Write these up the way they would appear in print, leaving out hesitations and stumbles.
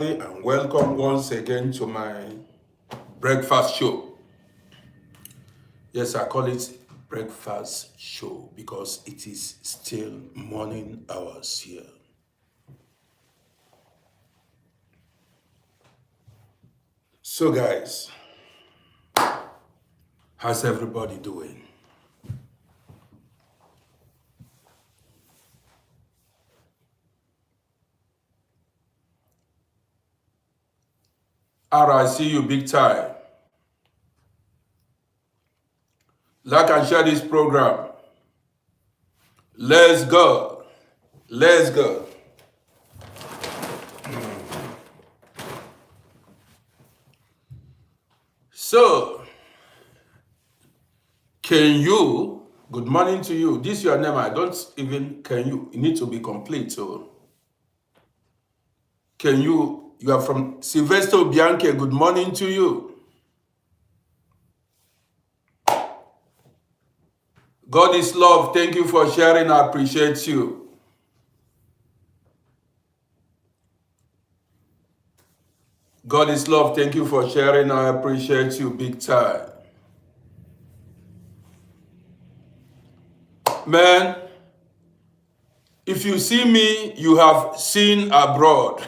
And welcome once again to my breakfast show. Yes, I call it breakfast show because it is still morning hours here. So guys, how's everybody doing? Alright, see you big time. Like and share this program. Let's go. Let's go. So, good morning to you. This is your name. I don't even, you need to be complete. So, you are from Sylvester Bianche. Good morning to you. God is love. Thank you for sharing. I appreciate you. God is love. Thank you for sharing. I appreciate you big time. Man, if you see me, you have seen abroad.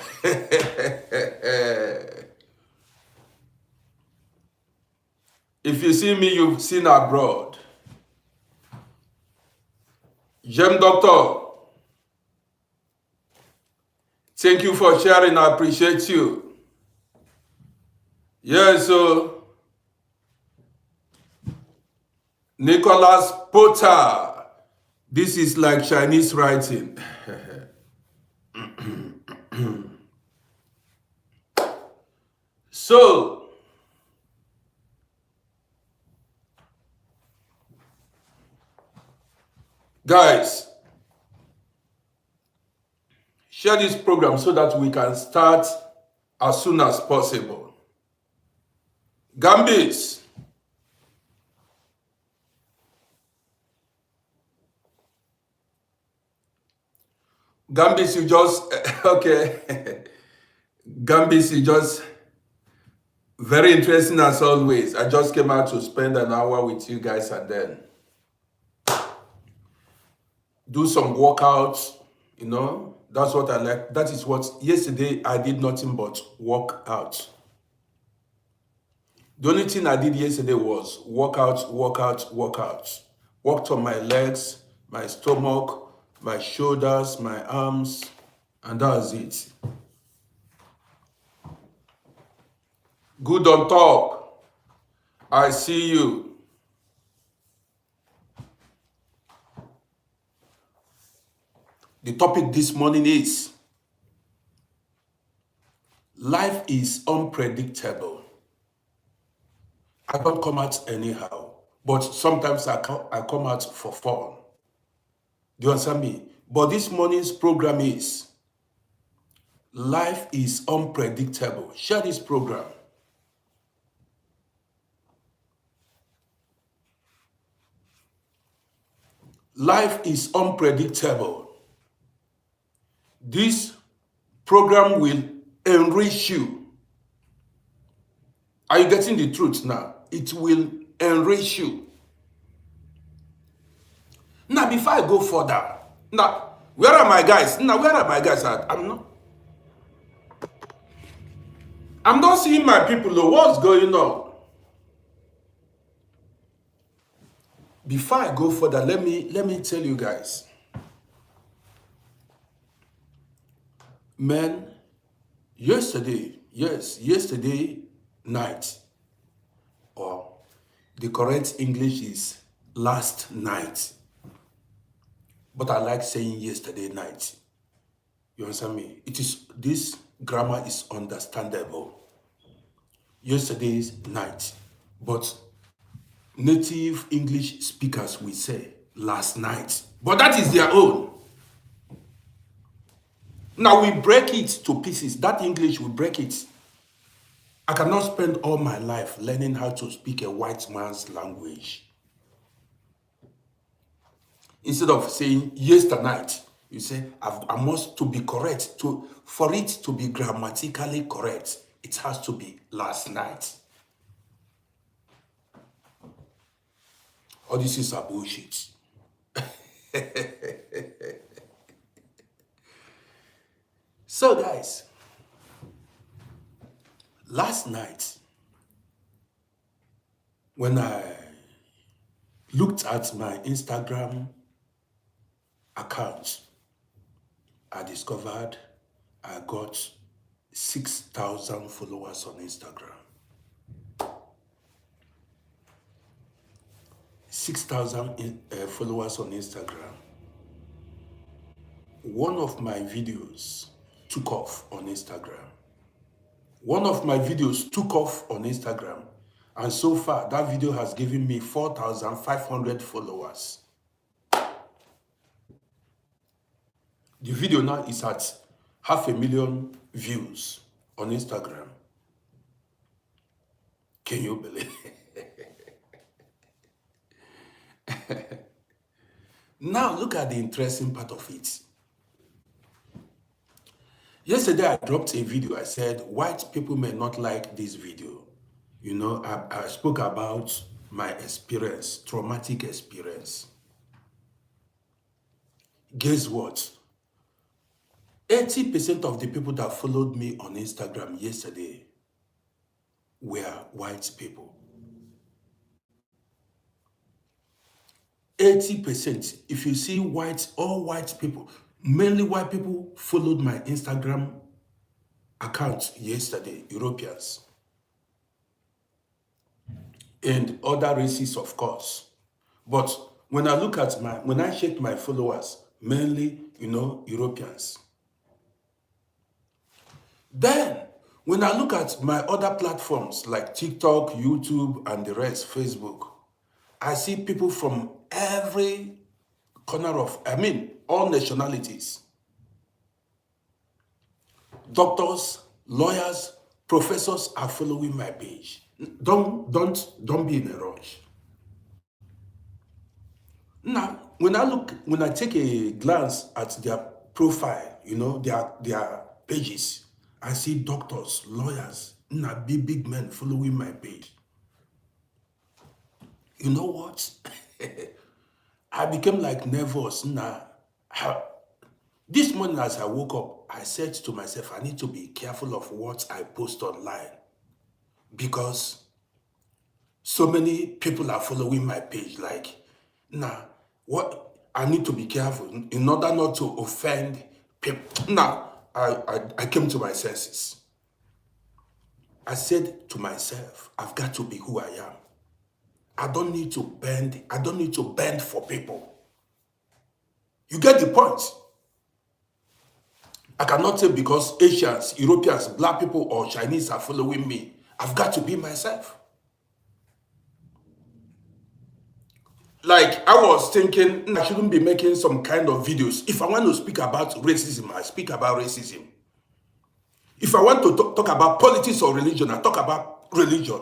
If you see me, you've seen abroad. Gem Doctor, thank you for sharing. I appreciate you. Yes, so Nicholas Potter. This is like Chinese writing. So, guys, share this program so that we can start as soon as possible. Gambis, you just, okay. Gambis, you just, very interesting as always. I just came out to spend an hour with you guys and then do some workouts, That's what I like. That is what, yesterday I did nothing but work out. The only thing I did yesterday was workouts. Worked on my legs, my stomach, my shoulders, my arms, and that's it. Good on top. I see you. The topic this morning is life is unpredictable. I don't come out anyhow, but sometimes I come out for fun. Do you understand me? But this morning's program is life is unpredictable. Share this program. Life is unpredictable. This program will enrich you. Are you getting the truth now? It will enrich you. Now, before I go further, where are my guys? At? I'm not seeing my people. What's going on? Before I go further, let me tell you guys. Man, yesterday night, or the correct English is last night. But I like saying yesterday night. You understand me? This grammar is understandable. Yesterday's night. But native English speakers will say last night. But that is their own. Now we break it to pieces. That English, we break it. I cannot spend all my life learning how to speak a white man's language. Instead of saying yesterday night, You say, I must to be correct. For it to be grammatically correct, it has to be last night. All this is a bullshit. So guys, last night, when I looked at my Instagram account, I discovered I got 6,000 followers on Instagram. 6,000 followers on Instagram. One of my videos took off on Instagram. One of my videos took off on Instagram. And so far, that video has given me 4,500 followers. The video now is at 500,000 views on Instagram. Can you believe it? Now look at the interesting part of it. Yesterday I dropped a video. I said, white people may not like this video. You know, I spoke about my experience, traumatic experience. Guess what? 80% of the people that followed me on Instagram yesterday were white people. 80%. If you see all white people, mainly white people followed my Instagram account yesterday, Europeans. And other races, of course. But when I look at when I check my followers, mainly, Europeans. Then, when I look at my other platforms like TikTok, YouTube, and the rest, Facebook, I see people from every corner of, all nationalities. Doctors, lawyers, professors are following my page. Don't be in a rush. Now, when I take a glance at their profile, their pages, I see doctors, lawyers, big men following my page. You know what? I became like nervous. This morning as I woke up, I said to myself, I need to be careful of what I post online because so many people are following my page. What I need to be careful in order not to offend people. I came to my senses. I said to myself, I've got to be who I am. I don't need to bend for people. You get the point? I cannot say because Asians, Europeans, black people, or Chinese are following me, I've got to be myself. Like, I was thinking, I shouldn't be making some kind of videos. If I want to speak about racism, I speak about racism. If I want to talk about politics or religion, I talk about religion.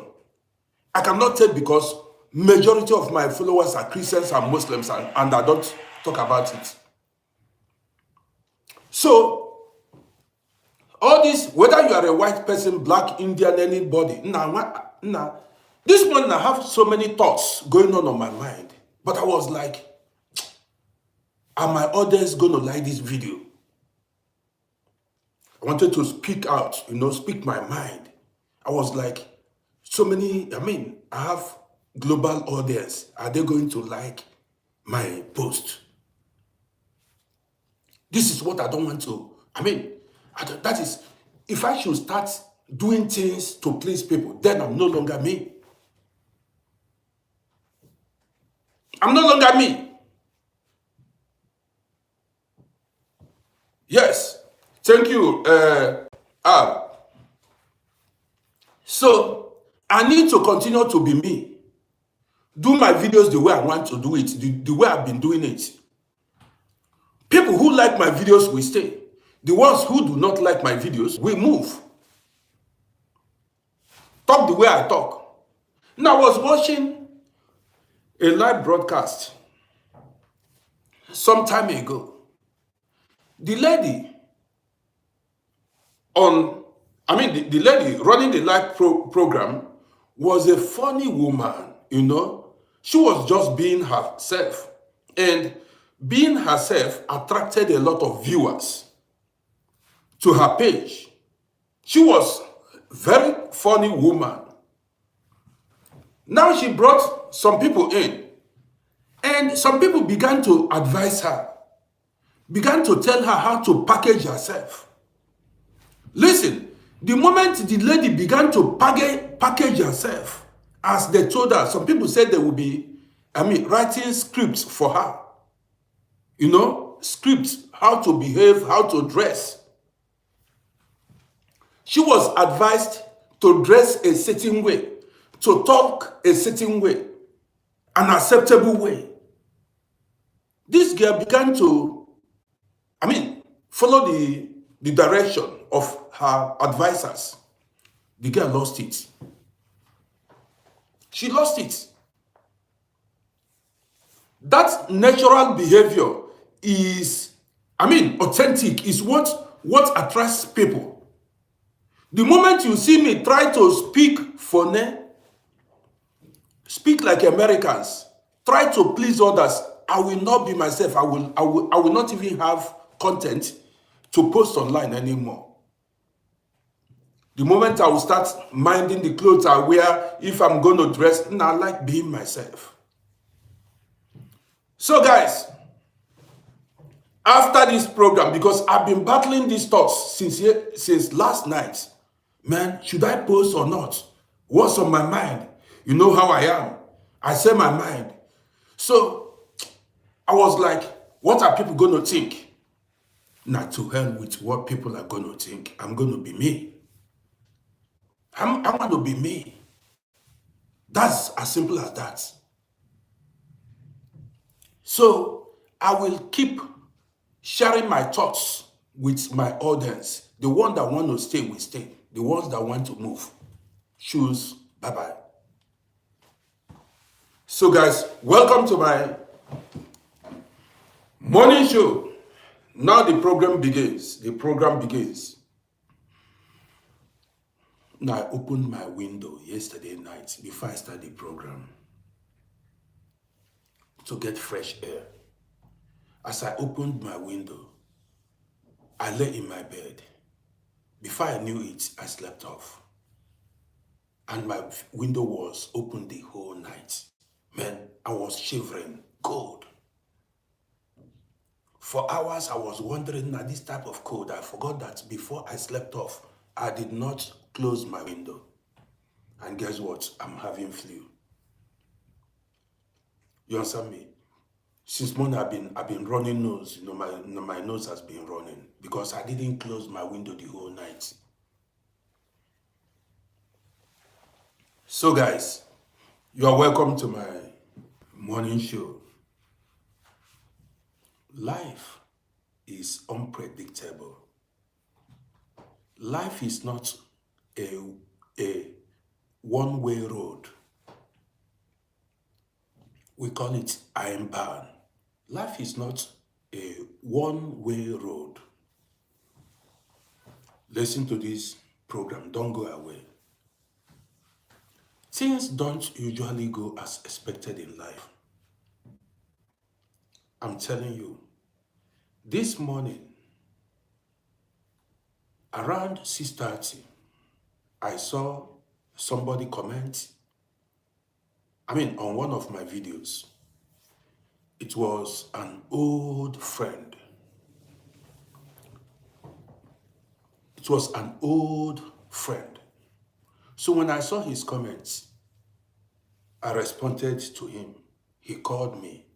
I cannot tell because majority of my followers are Christians and Muslims, and I don't talk about it. So, all this, whether you are a white person, black, Indian, anybody, this morning I have so many thoughts going on my mind. But I was like, are my audience going to like this video? I wanted to speak out, speak my mind. I was like, I have global audience. Are they going to like my post? This is what I don't want to, that is, if I should start doing things to please people, then I'm no longer me. I'm no longer me. Yes. Thank you. So, I need to continue to be me. Do my videos the way I want to do it, the way I've been doing it. People who like my videos will stay. The ones who do not like my videos will move. Talk the way I talk. Now, I was watching a live broadcast some time ago. The lady the lady running the live program was a funny woman, you know. She was just being herself. And being herself attracted a lot of viewers to her page. She was a very funny woman. Now she brought some people in, and some people began to advise her, began to tell her how to package herself. Listen, the moment the lady began to package herself, as they told her, some people said they would be, writing scripts for her. You know, scripts, how to behave, how to dress. She was advised to dress a certain way, to talk a certain way, an acceptable way. This girl began to, follow the direction of her advisors. The girl lost it. She lost it. That natural behavior is, authentic, is what attracts people. The moment you see me try to speak funny, speak like Americans, try to please others, I will not be myself. I will not even have content to post online anymore. The moment I will start minding the clothes I wear, if I'm going to dress, I like being myself. So guys, after this program, because I've been battling these thoughts since last night, man, should I post or not? What's on my mind? You know how I am. I say my mind. So I was like, what are people going to think? Now, to hell with what people are going to think. I'm going to be me. I'm going to be me. That's as simple as that. So I will keep sharing my thoughts with my audience. The one that want to stay will stay. The ones that want to move, choose bye-bye. So guys, welcome to my morning show. Now the program begins. Now I opened my window yesterday night before I started the program to get fresh air. As I opened my window, I lay in my bed. Before I knew it, I slept off. And my window was open the whole night. Man, I was shivering, cold. For hours, I was wondering at this type of cold. I forgot that before I slept off, I did not close my window. And guess what? I'm having flu. You understand me? Since morning, I've been running nose. You know, my nose has been running because I didn't close my window the whole night. So guys, you are welcome to my morning show. Life is unpredictable. Life is not a one-way road. We call it ironbound. Life is not a one-way road. Listen to this program. Don't go away. Things don't usually go as expected in life. I'm telling you, this morning, around 6:30, I saw somebody comment, on one of my videos. It was an old friend. So when I saw his comments, I responded to him. He called me.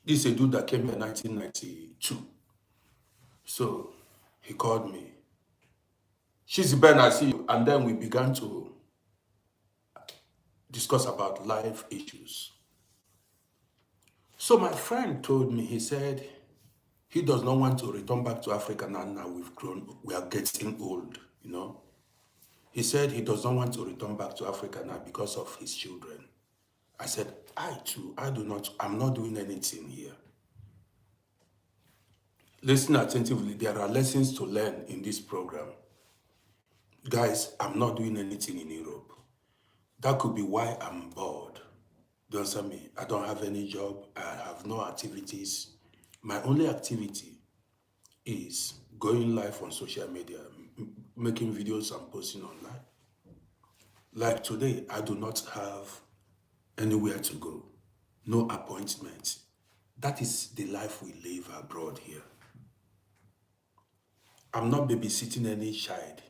This is a dude that came here in 1992. So he called me. She's Ben, I see you. And then we began to discuss about life issues. So my friend told me, he said, he does not want to return back to Africa now we've grown, we are getting old, you know. He said he does not want to return back to Africa now because of his children. I said, I'm not doing anything here. Listen attentively. There are lessons to learn in this program. Guys, I'm not doing anything in Europe. That could be why I'm bored. Do you understand me? I don't have any job. I have no activities. My only activity is going live on social media, making videos and posting online. Like today, I do not have anywhere to go, no appointments. That is the life we live abroad here. I'm not babysitting any child.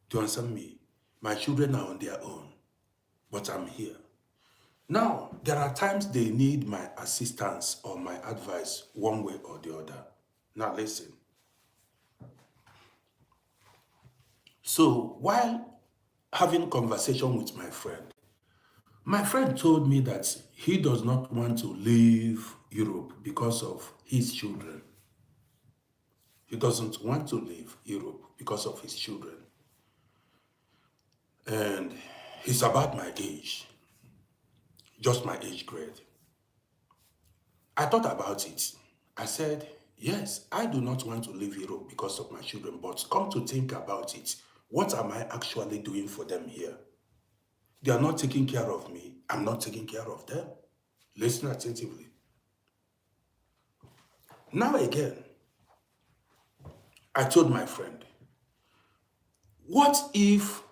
Do you understand me? My children are on their own, but I'm here. Now, there are times they need my assistance or my advice one way or the other. Now, listen. So, while having conversation with my friend told me that he does not want to leave Europe because of his children. He doesn't want to leave Europe because of his children. And he's about my age, just my age grade. I thought about it. I said, yes, I do not want to leave Europe because of my children, but come to think about it, what am I actually doing for them here? They are not taking care of me. I'm not taking care of them. Listen attentively. Now again, I told my friend, what if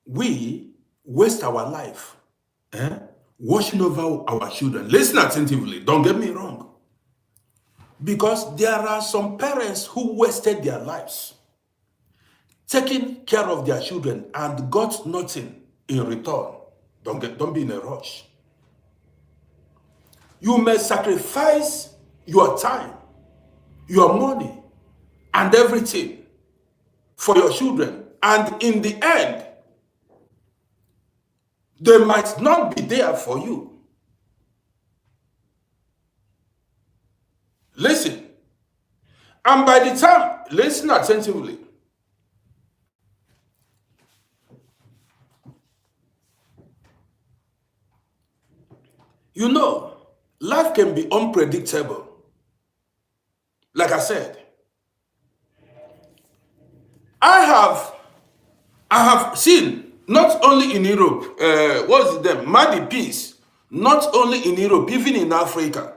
we waste our life watching over our children? Listen attentively, don't get me wrong. Because there are some parents who wasted their lives taking care of their children and got nothing in return. Don't be in a rush. You may sacrifice your time, your money, and everything for your children. And in the end, they might not be there for you. Listen. And by the time, listen attentively. You know, life can be unpredictable. Like I said, I have seen, not only in Europe, what's it them? Mighty Peace, not only in Europe, even in Africa.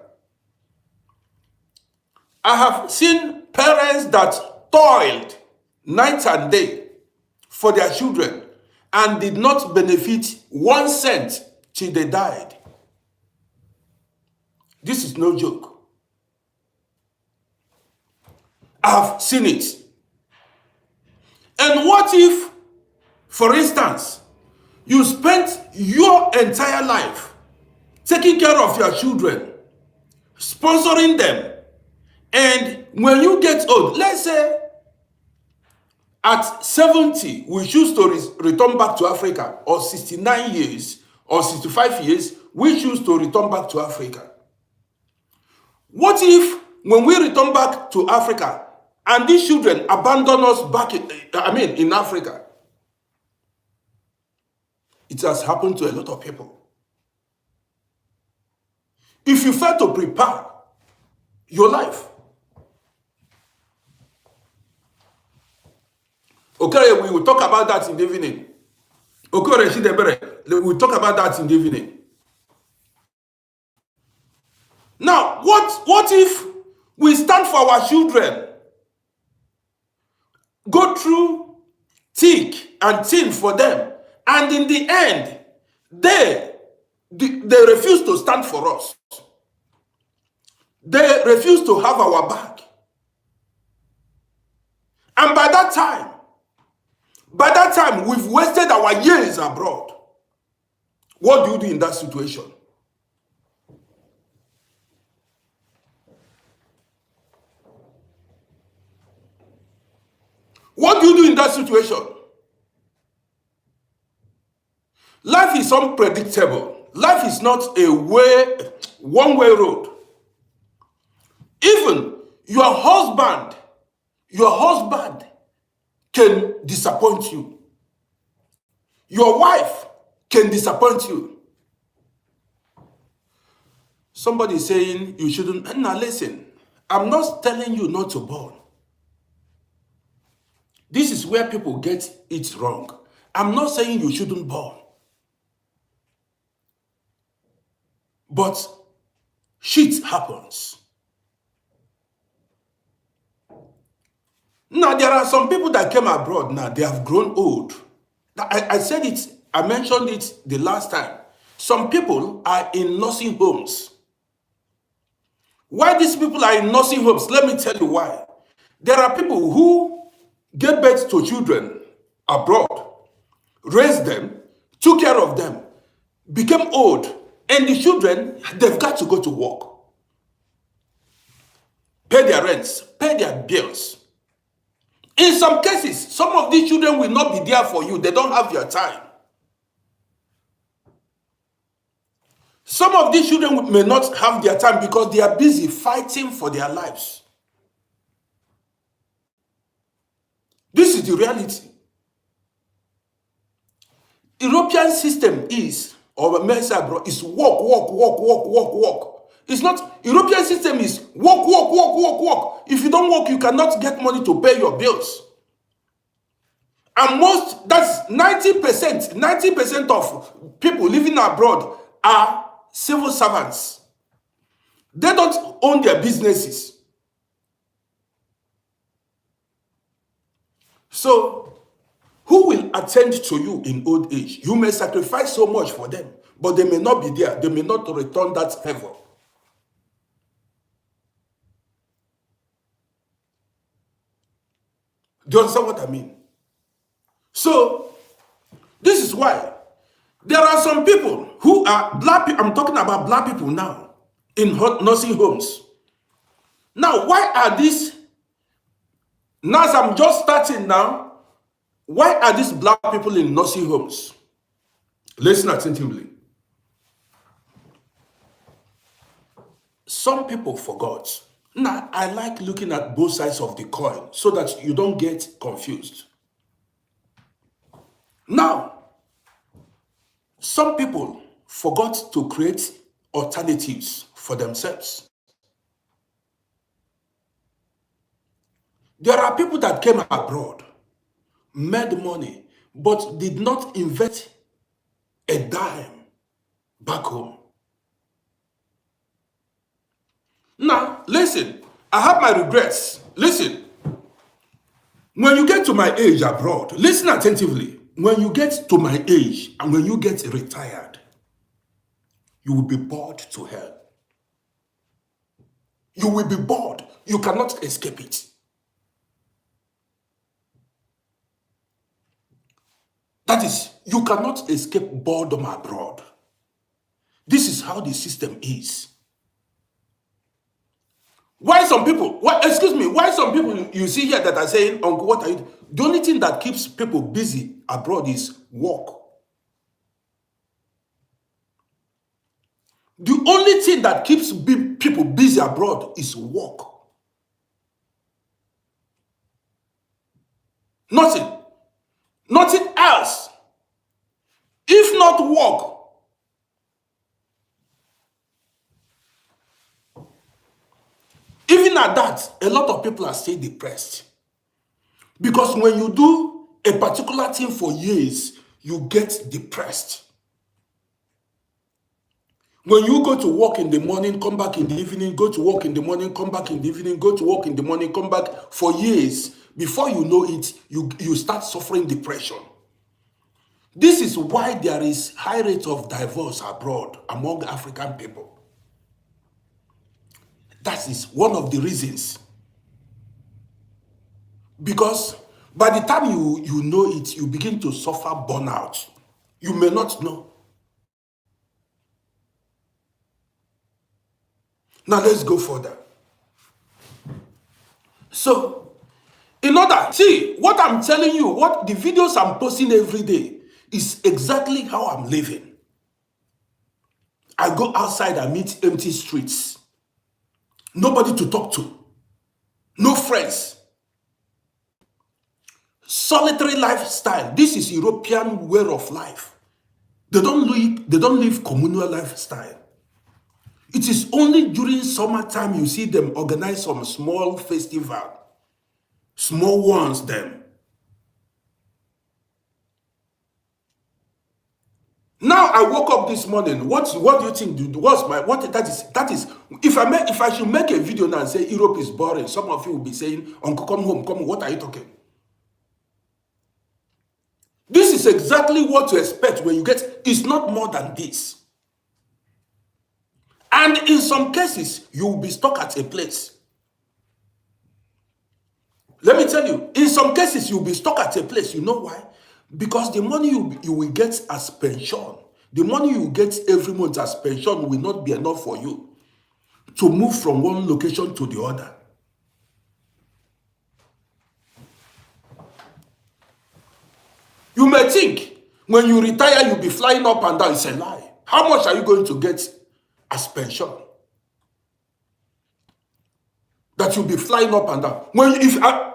I have seen parents that toiled night and day for their children and did not benefit 1 cent till they died. This is no joke. I've seen it. And what if, for instance, you spent your entire life taking care of your children, sponsoring them, and when you get old, let's say at 70, we choose to return back to Africa, or 69 years, or 65 years, we choose to return back to Africa. What if, when we return back to Africa, and these children abandon us back in Africa? It has happened to a lot of people. If you fail to prepare your life, okay, we will talk about that in the evening. Okay, we will talk about that in the evening. Now, what if we stand for our children, go through thick and thin for them, and in the end, they refuse to stand for us. They refuse to have our back. And by that time, we've wasted our years abroad. What do you do in that situation? What do you do in that situation? Life is unpredictable. Life is not a one-way road. Even your husband can disappoint you. Your wife can disappoint you. Somebody is saying you shouldn't. Now listen, I'm not telling you not to born. This is where people get it wrong. I'm not saying you shouldn't born. But shit happens. Now, there are some people that came abroad now, they have grown old. I said it, I mentioned it the last time. Some people are in nursing homes. Why these people are in nursing homes? Let me tell you why. There are people who gave birth to children abroad, raised them, took care of them, became old, and the children, they've got to go to work, pay their rents, pay their bills. In some cases, some of these children will not be there for you. They don't have your time. Some of these children may not have their time because they are busy fighting for their lives. This is the reality. European system is, or America abroad, is work, work, work, work, work, work. It's not, European system is work, work, work, work, work. If you don't work, you cannot get money to pay your bills. And most, that's 90% of people living abroad are civil servants. They don't own their businesses. So, who will attend to you in old age? You may sacrifice so much for them, but they may not be there. They may not return that favor. Do you understand what I mean? So, this is why there are some people who are black people. I'm talking about black people now in nursing homes. Now, why are these, now as I'm just starting now, why are these black people in nursing homes? Listen attentively. Some people forgot. Now, I like looking at both sides of the coin so that you don't get confused. Now, some people forgot to create alternatives for themselves. There are people that came abroad, made money, but did not invest a dime back home. Now, listen, I have my regrets. Listen, when you get to my age abroad, listen attentively. When you get to my age and when you get retired, you will be bored to hell. You will be bored. You cannot escape it. That is, you cannot escape boredom abroad. This is how the system is. Why some people, why some people you see here that are saying, Uncle, what are you? The only thing that keeps people busy abroad is work. The only thing that keeps people busy abroad is work. Nothing. Nothing else. If not work, even at that, a lot of people are still depressed. Because when you do a particular thing for years, you get depressed. When you go to work in the morning, come back in the evening, go to work in the morning, come back in the evening, go to work in the morning, come back for years, before you know it, you start suffering depression. This is why there is high rate of divorce abroad among African people. That is one of the reasons. Because by the time you know it, you begin to suffer burnout. You may not know. Now let's go further. So, in order, see, what I'm telling you, what the videos I'm posting every day is exactly how I'm living. I go outside and meet empty streets. Nobody to talk to. No friends. Solitary lifestyle. This is European way of life. They don't live communal lifestyle. It is only during summertime you see them organize some small festival, small ones them. Now I woke up this morning. What do you think? What's my what that is? If I should make a video now and say Europe is boring, some of you will be saying, "Uncle, come home, come home." What are you talking? This is exactly what to expect when you get. It's not more than this. And in some cases, you will be stuck at a place. Let me tell you, in some cases, you'll be stuck at a place. You know why? Because the money you will get as pension, the money you get every month as pension will not be enough for you to move from one location to the other. You may think when you retire, you'll be flying up and down. It's a lie. How much are you going to get as pension? That you'll be flying up and down.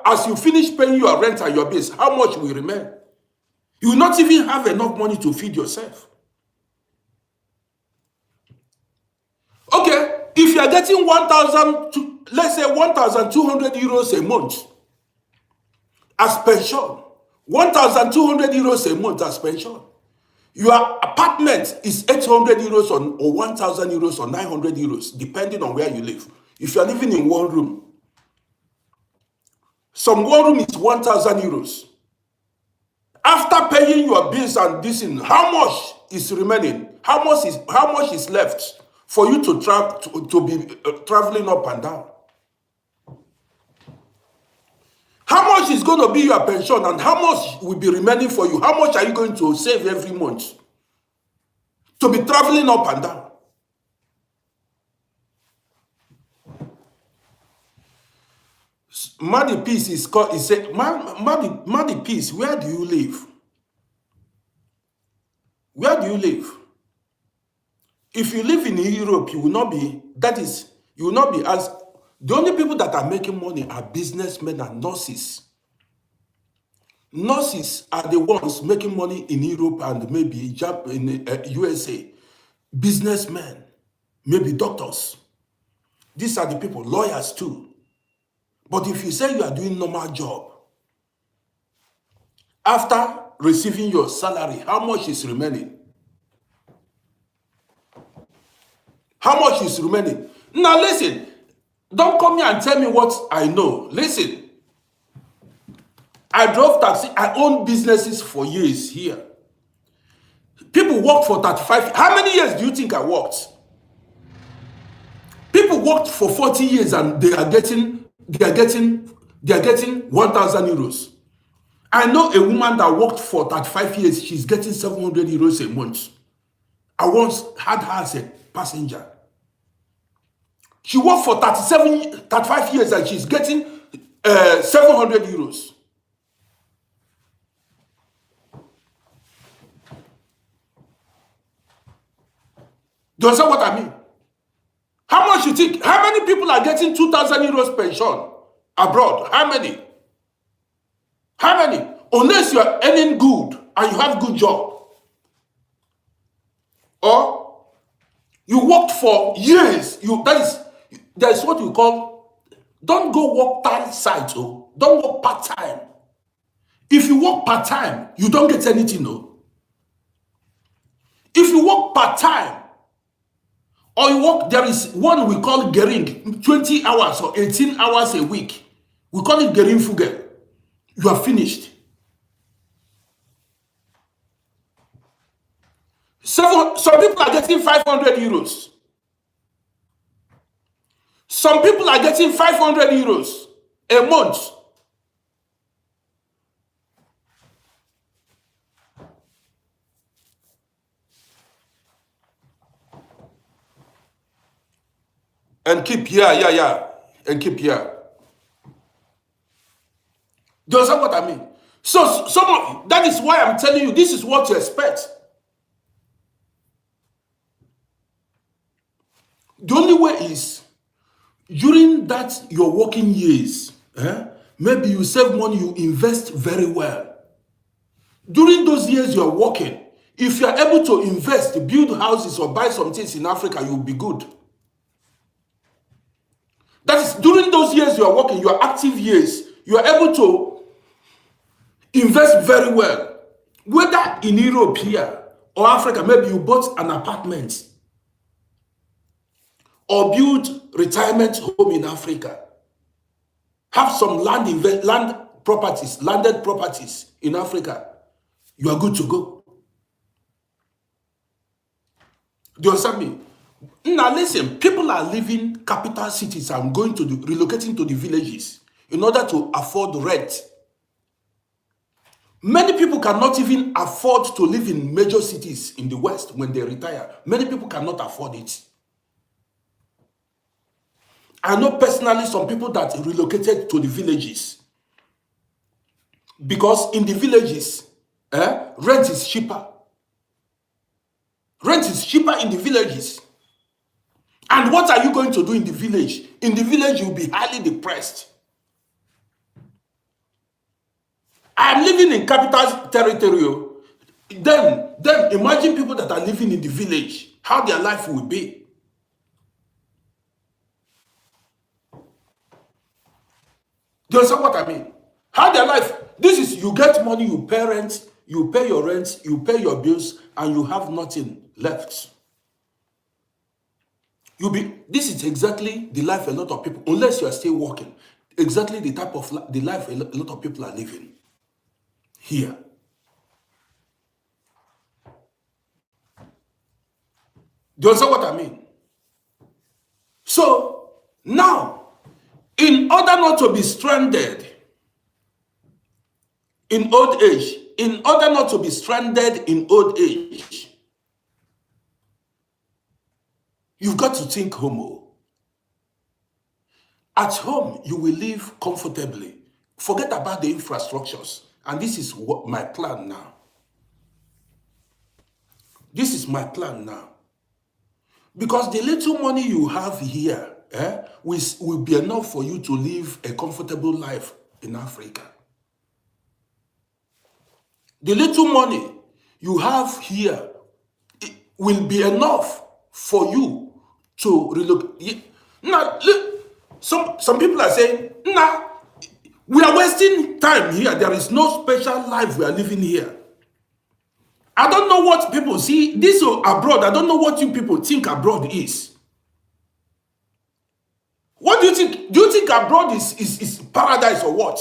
As you finish paying your rent and your bills, how much will remain? You will not even have enough money to feed yourself. Okay, if you are getting 1,000, let's say 1,200 euros a month as pension, 1,200 euros a month as pension, your apartment is 800 euros or 1,000 euros or 900 euros, depending on where you live. If you are living in one room, some one room is 1,000 euros. After paying your bills and this, how much is remaining? How much is left for you to be traveling up and down? How much is going to be your pension and how much will be remaining for you? How much are you going to save every month to be traveling up and down? Madi Peace is called. He said, Madi Peace, where do you live? Where do you live? If you live in Europe, you will not be, you will not be as, the only people that are making money are businessmen and nurses. Nurses are the ones making money in Europe and maybe in USA. Businessmen, maybe doctors. These are the people, lawyers too. But if you say you are doing normal job, after receiving your salary, how much is remaining? How much is remaining? Now listen, don't come here and tell me what I know. Listen, I drove taxi, I own businesses for years here. People work for 35. How many years do you think I worked? People worked for 40 years and they are getting 1,000 euros. I know a woman that worked for 35 years, she's getting 700 euros a month. I once had her as a passenger. She worked for 35 years and she's getting 700 euros. Do you understand what I mean? How much you think? How many people are getting 2,000 euros pension abroad? How many? How many? Unless you are earning good and you have good job. Or you worked for years. That is what we call, don't go work time side, oh. Don't work part-time. If you work part-time, you don't get anything, no. If you work part-time, or you work, there is one we call gering, 20 hours or 18 hours a week. We call it gering fugel. You are finished. Some people are getting 500 euros. Some people are getting 500 euros a month. And keep here, and keep here. Do you understand what I mean? So that is why I'm telling you, this is what to expect. The only way is, during that your working years, maybe you save money, you invest very well. During those years you are working, if you are able to invest, build houses or buy some things in Africa, you'll be good. That is, during those years you are working, your active years, you are able to invest very well. Whether in Europe here or Africa, maybe you bought an apartment or built retirement home in Africa. Have some landed properties in Africa. You are good to go. Do you understand me? Now listen, people are leaving capital cities and relocating to the villages in order to afford rent. Many people cannot even afford to live in major cities in the West when they retire. Many people cannot afford it. I know personally some people that relocated to the villages because in the villages, rent is cheaper. Rent is cheaper in the villages. And what are you going to do in the village? In the village, you'll be highly depressed. I'm living in capital territory. Then imagine people that are living in the village, how their life will be. Do you understand what I mean? How their life, this is, you get money, you pay rent, you pay your rent, you pay your bills, and you have nothing left. This is exactly the life a lot of people, unless you are still working, exactly the type of the life a lot of people are living here. Do you understand what I mean? So now, in order not to be stranded in old age, you've got to think homo. At home, you will live comfortably. Forget about the infrastructures. And this is what my plan now. This is my plan now. Because the little money you have here will be enough for you to live a comfortable life in Africa. The little money you have here will be enough for you to relocate. Now, some people are saying, nah, we are wasting time here. There is no special life we are living here. I don't know what people see. This abroad, I don't know what you people think abroad is. What do you think? Do you think abroad is paradise or what?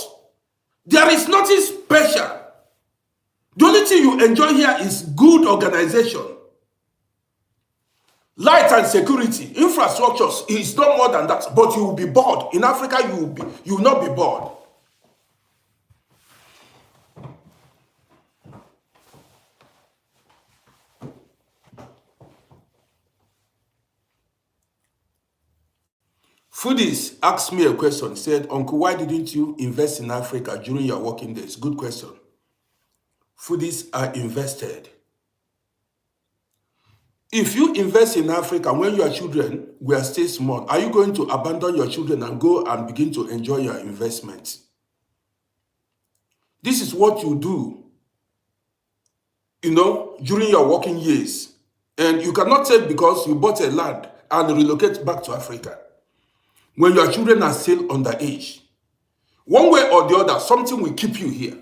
There is nothing special. The only thing you enjoy here is good organization. Light and security, infrastructures is no more than that. But you will be bored. In Africa, you will not be bored. Foodies asked me a question, said, Uncle, why didn't you invest in Africa during your working days? Good question. Foodies are invested. If you invest in Africa when your children were still small, are you going to abandon your children and go and begin to enjoy your investment? This is what you do, during your working years. And you cannot say because you bought a land and relocate back to Africa when your children are still underage. One way or the other, something will keep you here.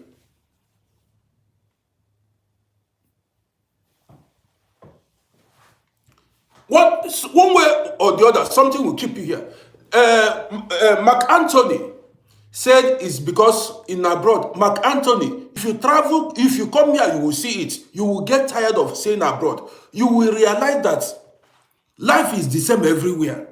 One way or the other, something will keep you here. Mark Anthony said it's because in abroad. Mark Anthony, if you travel, if you come here, you will see it. You will get tired of staying abroad. You will realize that life is the same everywhere.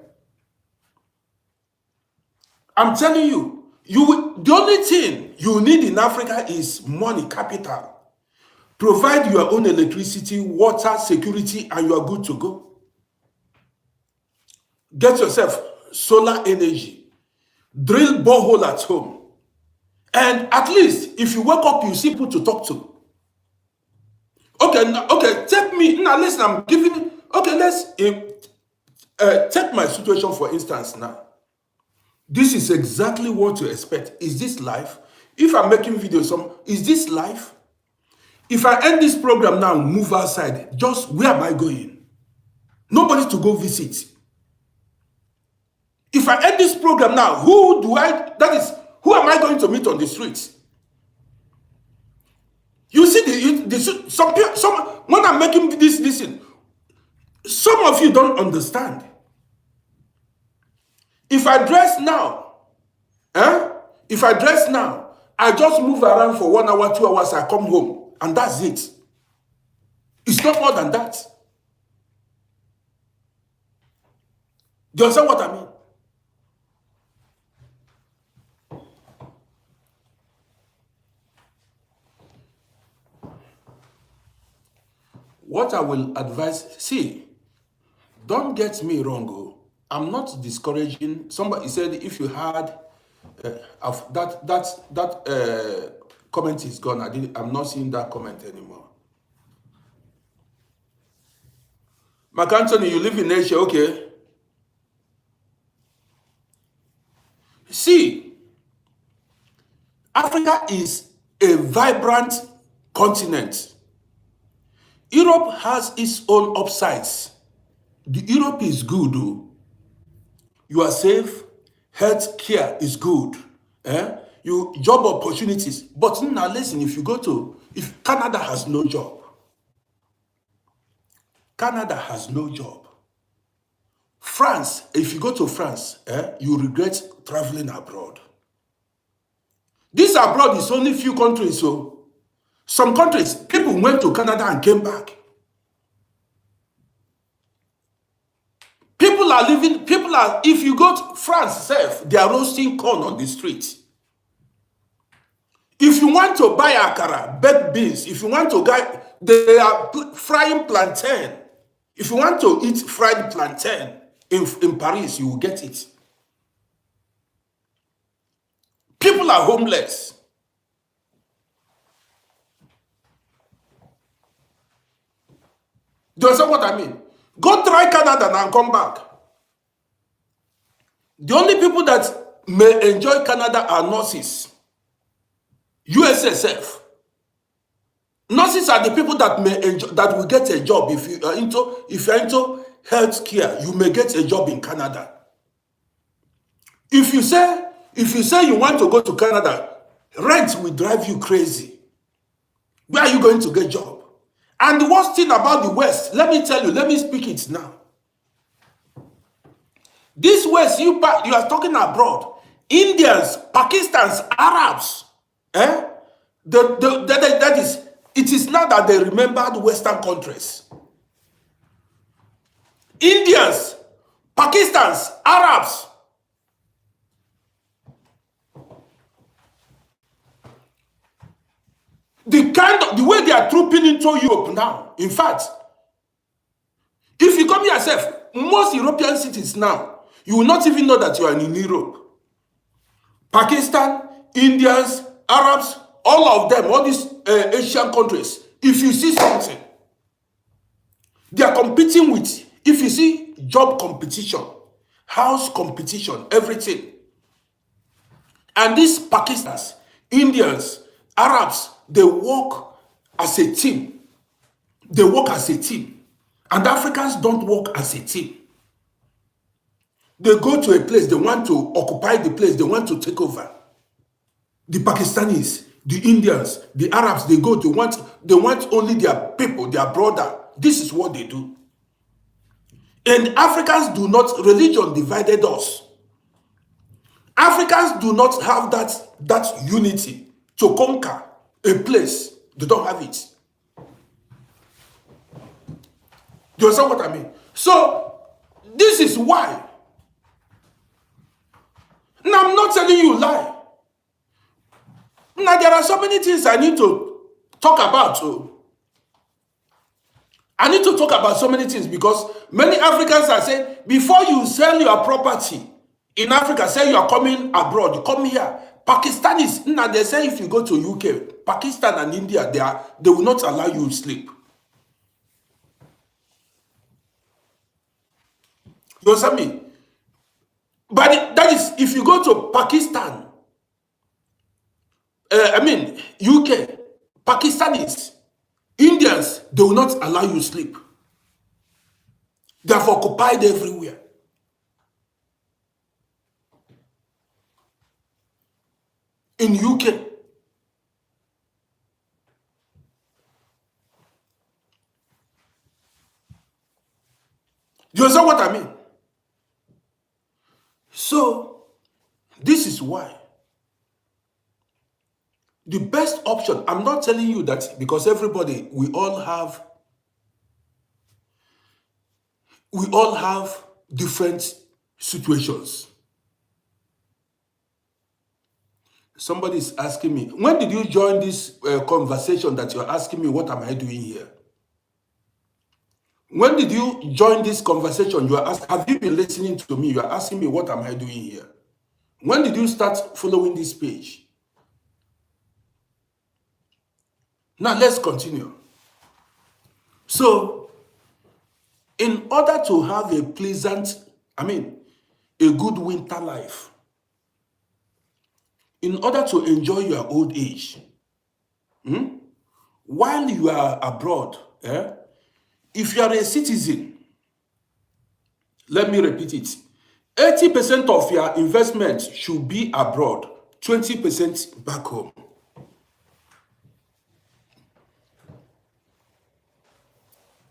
I'm telling you, the only thing you need in Africa is money, capital. Provide your own electricity, water, security, and you are good to go. Get yourself solar energy. Drill borehole at home. And at least, if you wake up, you see people to talk to. Okay, take me. Now, listen, I'm giving. Okay, let's take my situation for instance now. This is exactly what you expect. Is this life? If I'm making videos, is this life? If I end this program now and move outside, just where am I going? Nobody to go visit. If I end this program now, who am I going to meet on the streets? You see, when I'm making this listen, some of you don't understand. If I dress now, If I dress now, I just move around for 1 hour, 2 hours, I come home, and that's it. It's not more than that. Do you understand what I mean? What I will advise, see, don't get me wrong. I'm not discouraging. Somebody said if you had that comment is gone. I'm not seeing that comment anymore. Mark Anthony, you live in Asia, okay? See, Africa is a vibrant continent. Europe has its own upsides. Europe is good, though. You are safe, health care is good. You job opportunities. But now listen, if Canada has no job. Canada has no job. France, if you go to France, you regret traveling abroad. This abroad is only few countries, so some countries, people went to Canada and came back. If you go to France, they are roasting corn on the street. If you want to buy akara, baked beans, if you want to they are frying plantain. If you want to eat fried plantain in Paris, you will get it. People are homeless. Do you understand what I mean? Go try Canada and come back. The only people that may enjoy Canada are nurses. USSF. Nurses are the people that may enjoy, that will get a job. If you're into health care, you may get a job in Canada. If you say you want to go to Canada, rent will drive you crazy. Where are you going to get a job? And the worst thing about the West, let me tell you, let me speak it now. This West, you are talking abroad. Indians, Pakistans, Arabs, it is not that they remembered Western countries. Indians, Pakistans, Arabs. The way they are trooping into Europe now. In fact, if you come here yourself, most European cities now, you will not even know that you are in Europe. Pakistan, Indians, Arabs, all of them, all these Asian countries, if you see something, they are competing with, if you see job competition, house competition, everything. And these Pakistanis, Indians, Arabs, they work as a team. They work as a team. And Africans don't work as a team. They go to a place, they want to occupy the place, they want to take over. The Pakistanis, the Indians, the Arabs, they want only their people, their brother. This is what they do. And Africans do not, religion divided us. Africans do not have that unity to conquer a place. They don't have it. Do you understand what I mean? So, this is why. Now, I'm not telling you a lie. Now, there are so many things I need to talk about. I need to talk about so many things because many Africans are saying, before you sell your property in Africa, say you are coming abroad, you come here. Pakistanis, now they say if you go to UK, Pakistan and India, they will not allow you to sleep. You understand me? But that is, if you go to Pakistan, UK, Pakistanis, Indians, they will not allow you to sleep. They have occupied everywhere. in UK. You understand what I mean? So, this is why the best option, I'm not telling you that because everybody, we all have different situations. Somebody is asking me, when did you join this conversation that you're asking me, what am I doing here? When did you join this conversation? You are asking, have you been listening to me? You are asking me, what am I doing here? When did you start following this page? Now let's continue. So, in order to have a good winter life, in order to enjoy your old age, while you are abroad, if you are a citizen, let me repeat it, 80% of your investment should be abroad, 20% back home.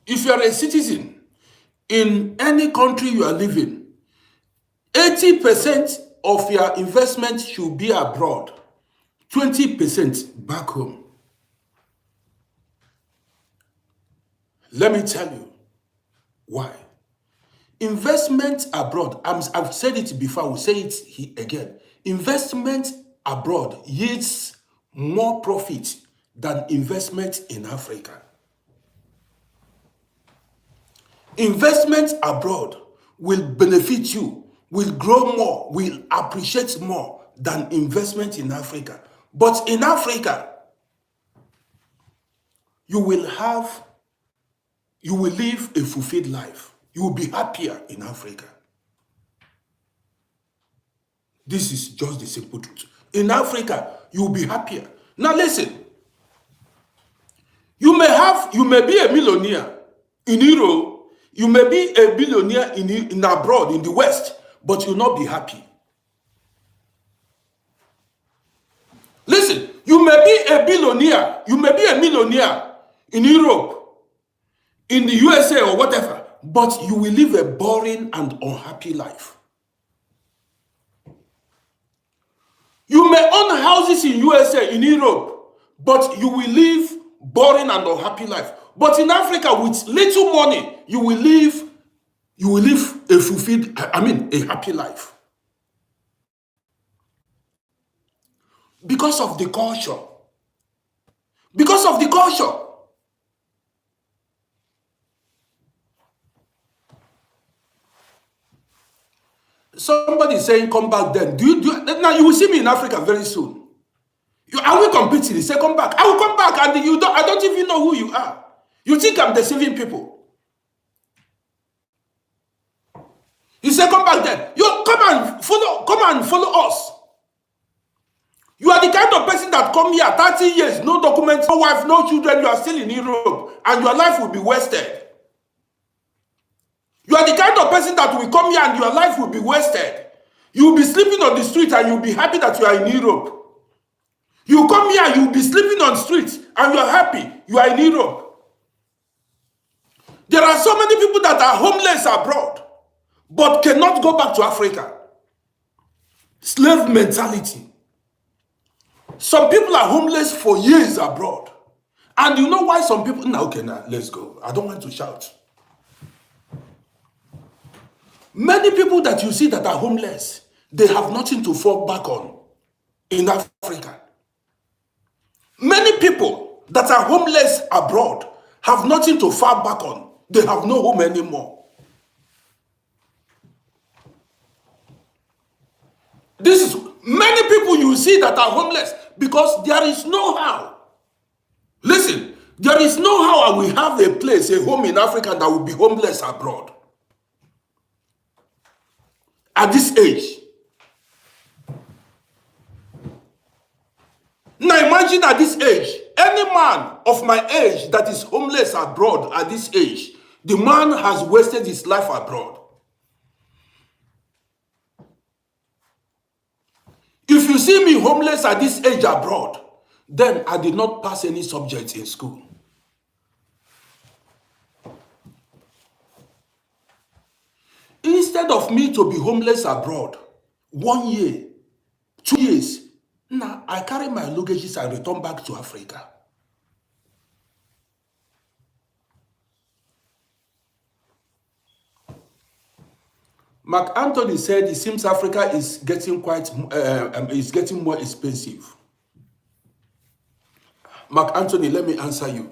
If you are a citizen in any country you are living, 80% of your investment should be abroad, 20% back home. Let me tell you why. Investment abroad, I've said it before, I will say it again. Investment abroad yields more profit than investment in Africa. Investment abroad will benefit you, will grow more, will appreciate more than investment in Africa. But in Africa, you will live a fulfilled life. You will be happier in Africa. This is just the simple truth. In Africa, you will be happier. Now listen, you may be a millionaire in Europe, you may be a billionaire in abroad, in the West, but you will not be happy. Listen, you may be a billionaire, you may be a millionaire in Europe, in the USA or whatever, but you will live a boring and unhappy life. You may own houses in USA, in Europe, but you will live boring and unhappy life. But in Africa, with little money, you will live a fulfilled, a happy life. Because of the culture. Because of the culture. Somebody is saying, come back then. Now you will see me in Africa very soon. Are we competing? He said, come back. I will come back, and I don't even know who you are. You think I'm deceiving people? He said, come back then. You come and follow us. You are the kind of person that come here 30 years, no documents, no wife, no children, you are still in Europe, and your life will be wasted. You are the kind of person that will come here and your life will be wasted. You will be sleeping on the street and you will be happy that you are in Europe. You come here, you will be sleeping on the street and you are happy you are in Europe. There are so many people that are homeless abroad, but cannot go back to Africa. Slave mentality. Some people are homeless for years abroad. And you know why some people... Now, let's go. I don't want to shout. Many people that you see that are homeless, they have nothing to fall back on in Africa. Many people that are homeless abroad have nothing to fall back on. They have no home anymore. This is many people you see that are homeless because there is no how. Listen, there is no how I will have a place, a home in Africa that will be homeless abroad. At this age. Now imagine at this age, any man of my age that is homeless abroad at this age, the man has wasted his life abroad. If you see me homeless at this age abroad, then I did not pass any subjects in school. Instead of me to be homeless abroad, 1 year, 2 years, now I carry my luggages and return back to Africa. Mark Anthony said it seems Africa is getting more expensive. Mark Anthony, let me answer you.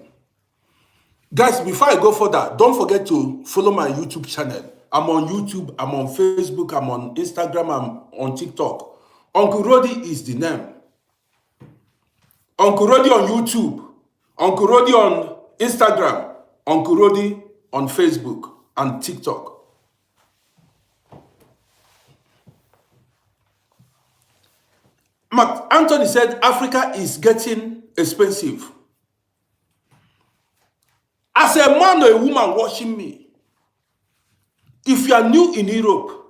Guys, before I go further, don't forget to follow my YouTube channel. I'm on YouTube, I'm on Facebook, I'm on Instagram, I'm on TikTok. Uncle Rodi is the name. Uncle Rodi on YouTube, Uncle Rodi on Instagram, Uncle Rodi on Facebook and TikTok. Mark Anthony said Africa is getting expensive. As a man or a woman watching me, if you are new in Europe,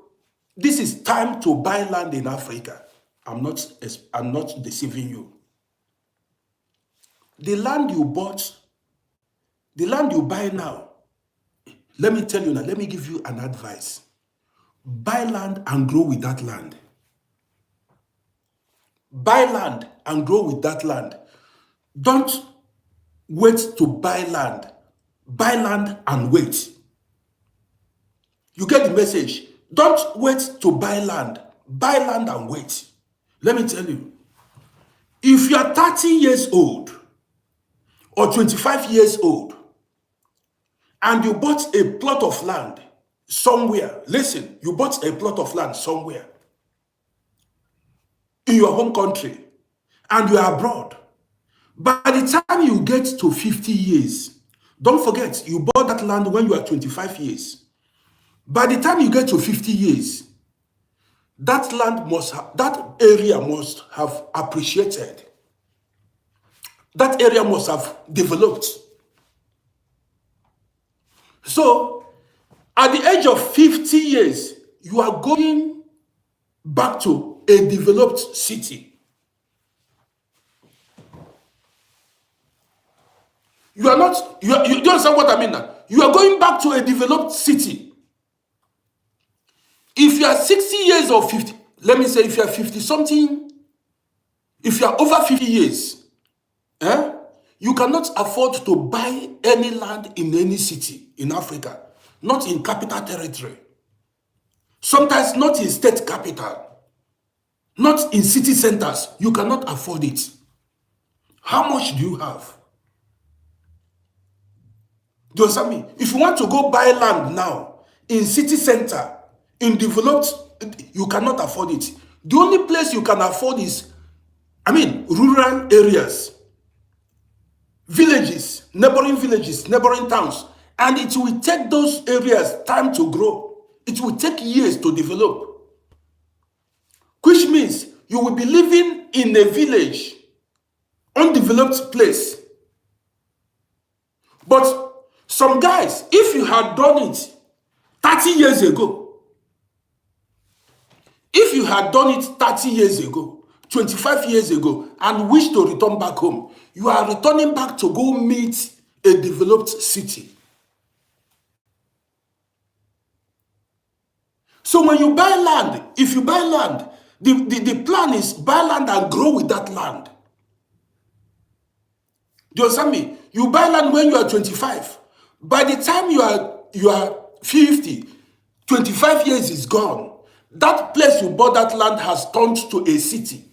this is time to buy land in Africa. I'm not deceiving you. The land you bought, the land you buy now, let me tell you now, let me give you an advice. Buy land and grow with that land. Buy land and grow with that land. Don't wait to buy land. Buy land and wait. You get the message? Don't wait to buy land. Buy land and wait. Let me tell you, if you are 30 years old or 25 years old and you bought a plot of land somewhere, listen, you bought a plot of land somewhere in your home country and you are abroad, by the time you get to 50 years, don't forget, you bought that land when you are 25 years. By the time you get to 50 years, that area must have appreciated. That area must have developed. So, at the age of 50 years, you are going back to a developed city. You understand what I mean now? You are going back to a developed city. If you are 60 years or 50, let me say if you are 50 something, if you are over 50 years, you cannot afford to buy any land in any city in Africa, not in capital territory. Sometimes not in state capital, not in city centers. You cannot afford it. How much do you have? Do you understand me? If you want to go buy land now in city center, in developed, you cannot afford it. The only place you can afford is, rural areas, villages, neighboring towns. And it will take those areas time to grow. It will take years to develop. Which means you will be living in a village, undeveloped place. But some guys, if you had done it 30 years ago, if you had done it 30 years ago, 25 years ago, and wish to return back home, you are returning back to go meet a developed city. So when you buy land, if you buy land, the plan is buy land and grow with that land. Do you understand me? You buy land when you are 25. By the time you are 50, 25 years is gone. That place you bought that land has turned to a city.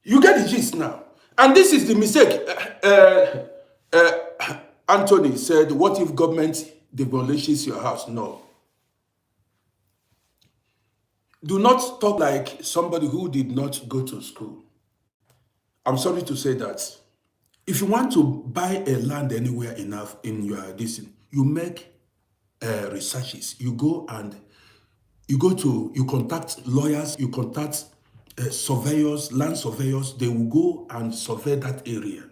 You get the gist now. And this is the mistake. Anthony said, what if government demolishes your house? No. Do not talk like somebody who did not go to school. I'm sorry to say that. If you want to buy a land anywhere enough in your distance, you make researches. You contact lawyers, you contact surveyors, land surveyors. They will go and survey that area.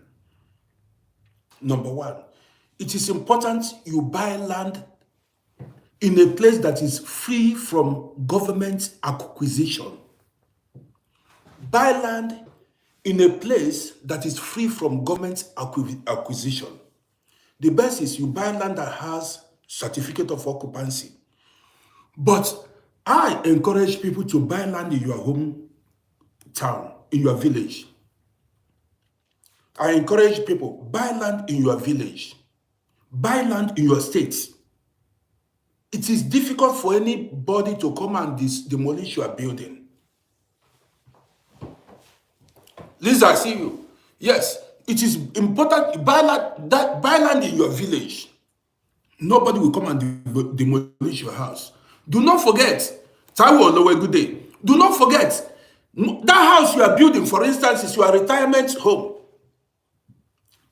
Number one, it is important you buy land in a place that is free from government acquisition. Buy land in a place that is free from government acquisition. The best is you buy land that has certificate of occupancy. But I encourage people to buy land in your hometown, in your village. I encourage people, buy land in your village. Buy land in your state. It is difficult for anybody to come and demolish your building. Lisa, I see you. Yes, it is important. Buy land in your village. Nobody will come and demolish your house. Do not forget, Taiwo Olowe, good day. Do not forget, that house you are building, for instance, is your retirement home.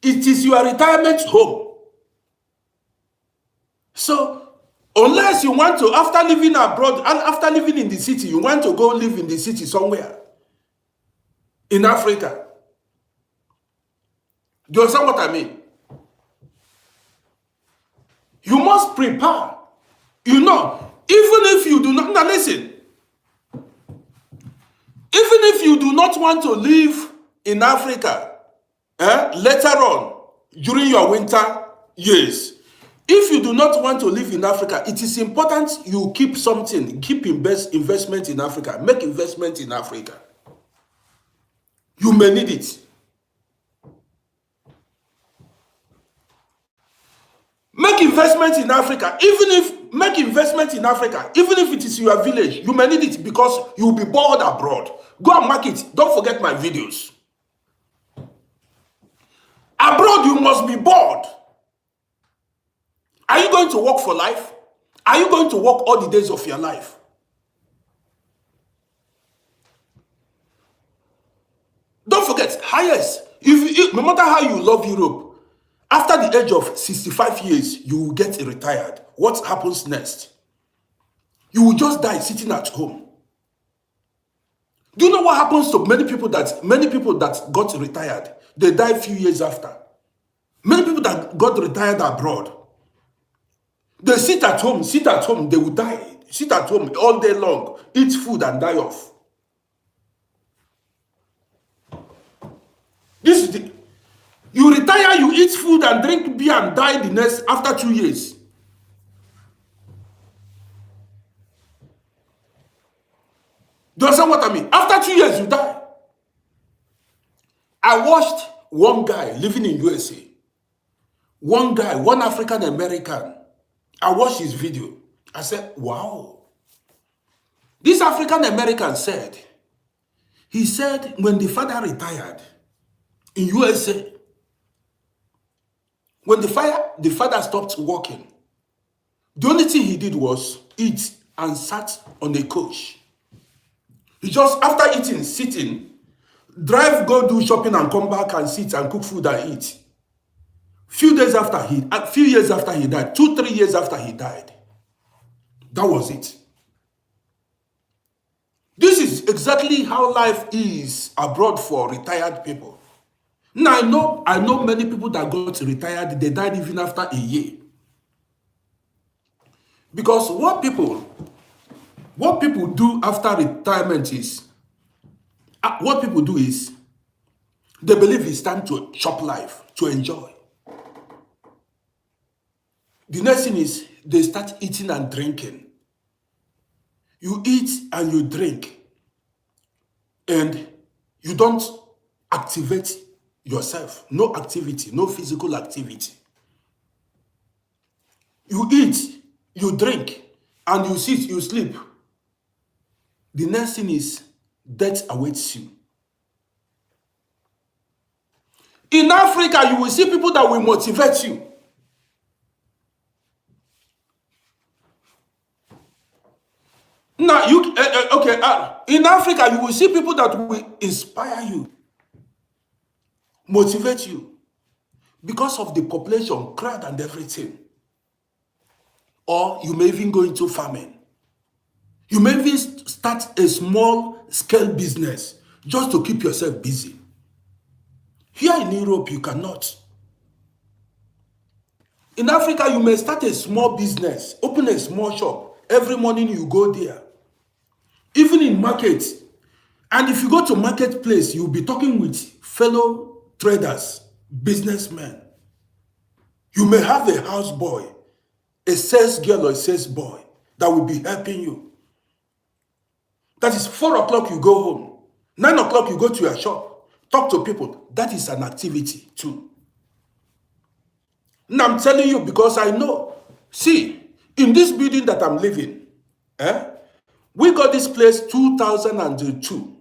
It is your retirement home. So, unless you want to, after living abroad, and after living in the city, you want to go live in the city somewhere in Africa. Do you understand what I mean? You must prepare. You know, even if you do not, now listen, even if you do not want to live in Africa, later on, during your winter years, if you do not want to live in Africa, it is important you keep something, keep investment in Africa, make investment in Africa. You may need it. Make investment in Africa, even if it is your village, you may need it because you will be bored abroad. Go and mark it. Don't forget my videos. Abroad, you must be bored. Are you going to work for life? Are you going to work all the days of your life? Don't forget, highest, no matter how you love Europe, after the age of 65 years, you will get retired. What happens next? You will just die sitting at home. Do you know what happens to many people that got retired? They die a few years after. Many people that got retired abroad, they sit at home, they will die. Sit at home all day long, eat food and die off. This is the... You retire, you eat food and drink beer and die the next after 2 years. Do you understand what I mean? After 2 years, you die. I watched one guy living in USA. One guy, one African American. I watched his video. I said, wow. This African American said, when the father retired in USA, when the father stopped working, the only thing he did was eat and sat on a couch. He just, after eating, sitting, drive, go do shopping and come back and sit and cook food and eat. Few years after he died, 2-3 years after he died, that was it. This is exactly how life is abroad for retired people. Now, I know many people that got retired, they died even after a year. Because what people do after retirement is, they believe it's time to chop life, to enjoy. The next thing is, they start eating and drinking. You eat and you drink, and you don't activate yourself. No activity, no physical activity. You eat, you drink, and you sit, you sleep. The next thing is, death awaits you. In Africa, you will see people that will motivate you. Now, in Africa, you will see people that will inspire you, motivate you, because of the population, crowd and everything. Or you may even go into farming. You may even start a small-scale business just to keep yourself busy. Here in Europe, you cannot. In Africa, you may start a small business, open a small shop. Every morning you go there. Even in markets. And if you go to marketplace, you'll be talking with fellow traders, businessmen. You may have a houseboy, a sales girl or a sales boy that will be helping you. That is 4 o'clock you go home. 9 o'clock you go to your shop. Talk to people. That is an activity too. Now I'm telling you because I know. See, in this building that I'm living, we got this place 2002,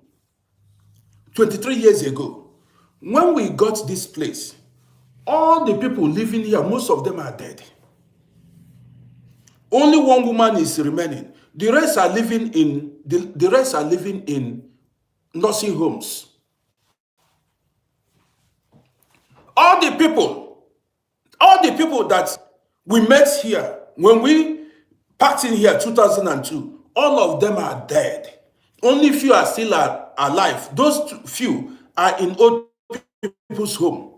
23 years ago. When we got this place, all the people living here, most of them are dead. Only one woman is remaining. The rest are living in nursing homes. All the people that we met here when we packed in here 2002, all of them are dead. Only few are still alive. Those few are in old people's home.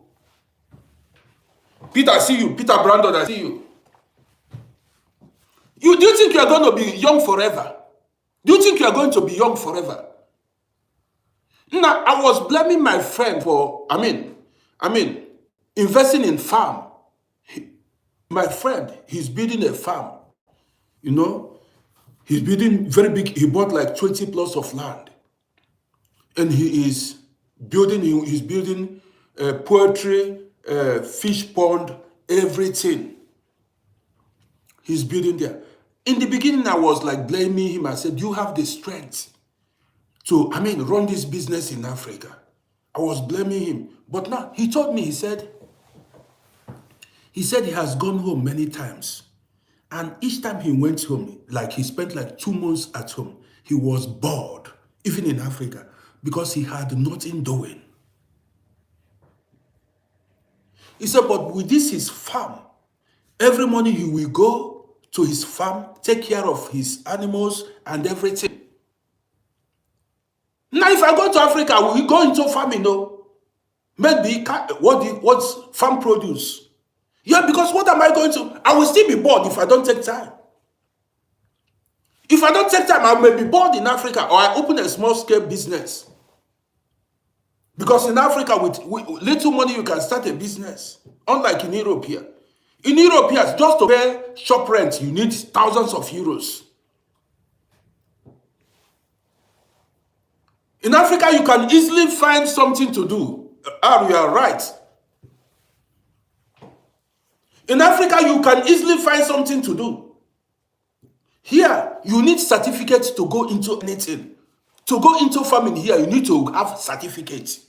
Peter, I see you. Peter Brandon, I see you. Do you think you are going to be young forever? Do you think you are going to be young forever? Now, I was blaming my friend for, investing in farm. My friend, he's building a farm. You know, he's building very big. He bought like 20 plots of land. And he's building poultry, fish pond, everything. He's building there. In the beginning, I was like blaming him. I said, you have the strength to, run this business in Africa. I was blaming him. But now, he told me, he said he has gone home many times. And each time he went home, like he spent like 2 months at home, he was bored, even in Africa, because he had nothing doing. He said, but with this, his farm, every morning he will go to his farm, take care of his animals and everything. Now, if I go to Africa, will we go into farming? No. Maybe what's farm produce? Yeah, because what am I going to? I will still be bored if I don't take time. If I don't take time, I may be bored in Africa, or I open a small-scale business. Because in Africa, with little money, you can start a business. Unlike in Europe here. In Europe here, just to pay shop rent, you need thousands of euros. In Africa, you can easily find something to do. You are right. In Africa, you can easily find something to do. Here, you need certificates to go into anything. To go into farming here, you need to have certificates.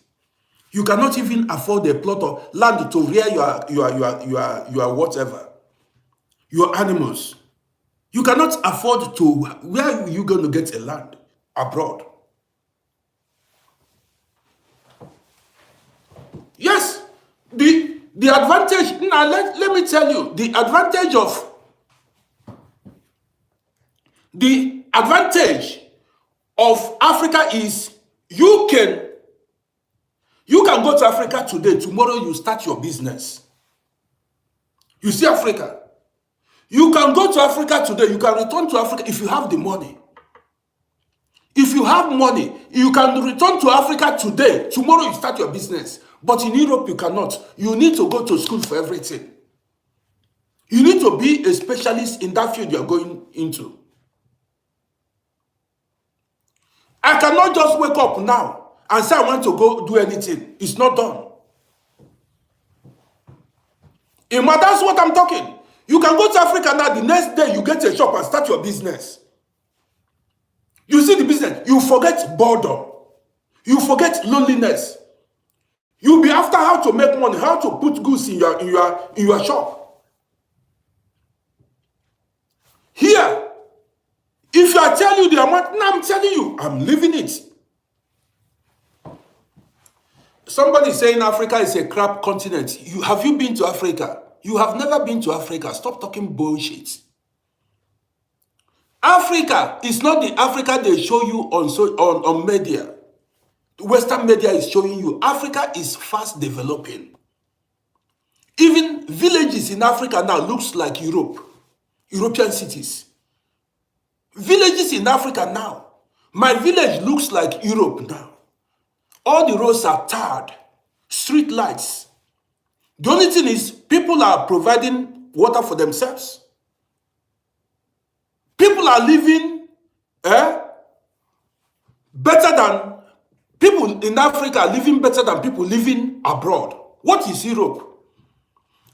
You cannot even afford a plot of land to rear your whatever, your animals. You cannot afford to. Where are you going to get a land? Abroad. Yes, the advantage. Now let me tell you the advantage of Africa is you can go to Africa today. Tomorrow you start your business. You see Africa. You can go to Africa today. You can return to Africa if you have the money. If you have money, you can return to Africa today. Tomorrow you start your business. But in Europe, you cannot. You need to go to school for everything. You need to be a specialist in that field you are going into. I cannot just wake up now and say I want to go do anything. It's not done. That's what I'm talking. You can go to Africa now, the next day you get a shop and start your business. You see the business, you forget boredom. You forget loneliness. You'll be after how to make money, how to put goods in your shop. Here, if I tell you the amount, now I'm telling you, I'm living it. Somebody saying Africa is a crap continent. Have you been to Africa? You have never been to Africa. Stop talking bullshit. Africa is not the Africa they show you on media. Western media is showing you. Africa is fast developing. Even villages in Africa now looks like Europe, European cities. Villages in Africa now. My village looks like Europe now. All the roads are tarred, street lights. The only thing is people are providing water for themselves. People are living better than people in Africa are living better than people living abroad. What is Europe?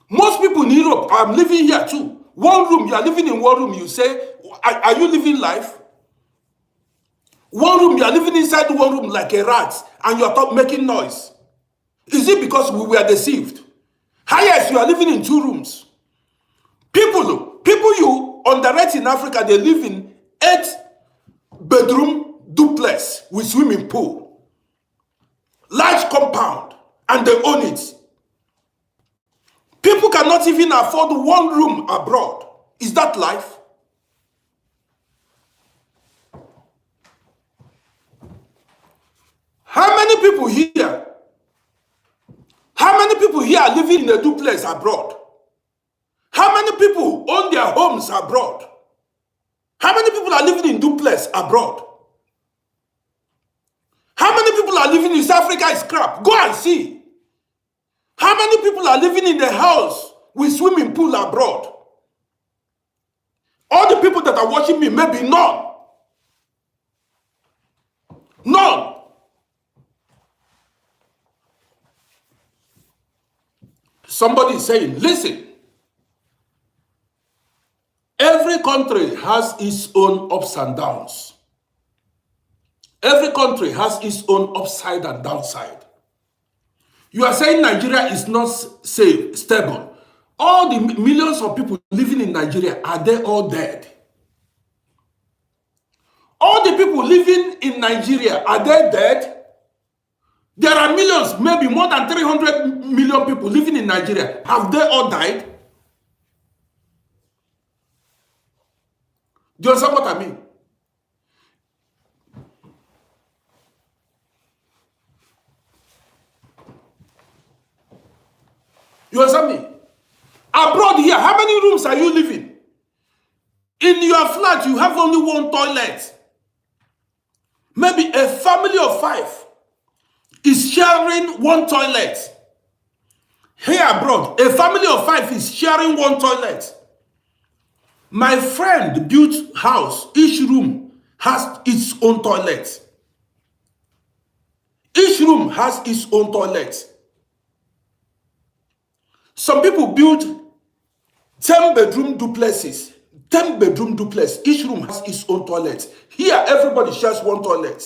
Most people in Europe are living here too. One room, you are living in one room, you say, are you living life? One room, you are living inside one room like a rat, and you are making noise. Is it because we were deceived? Yes, you are living in two rooms. People you underrate in Africa, they live in 8-bedroom duplex with swimming pool, large compound, and they own it. People cannot even afford one room abroad. Is that life? How many people here? How many people here are living in a duplex abroad? How many people own their homes abroad? How many people are living in duplex abroad? How many people are living in South Africa is crap? Go and see. How many people are living in a house with swimming pool abroad? All the people that are watching me, maybe none. None. Somebody is saying, listen, every country has its own ups and downs. Every country has its own upside and downside. You are saying Nigeria is not safe, stable. All the millions of people living in Nigeria, are they all dead? All the people living in Nigeria, are they dead? There are millions, maybe more than 300 million people living in Nigeria. Have they all died? Do you understand what I mean? You understand me? Abroad here, how many rooms are you living? In your flat, you have only one toilet. Maybe a family of 5 is sharing one toilet. Here abroad, a family of 5 is sharing one toilet. My friend built house. Each room has its own toilet. Each room has its own toilet. Some people build 10-bedroom duplexes. 10-bedroom duplex. Each room has its own toilet. Here, everybody shares one toilet.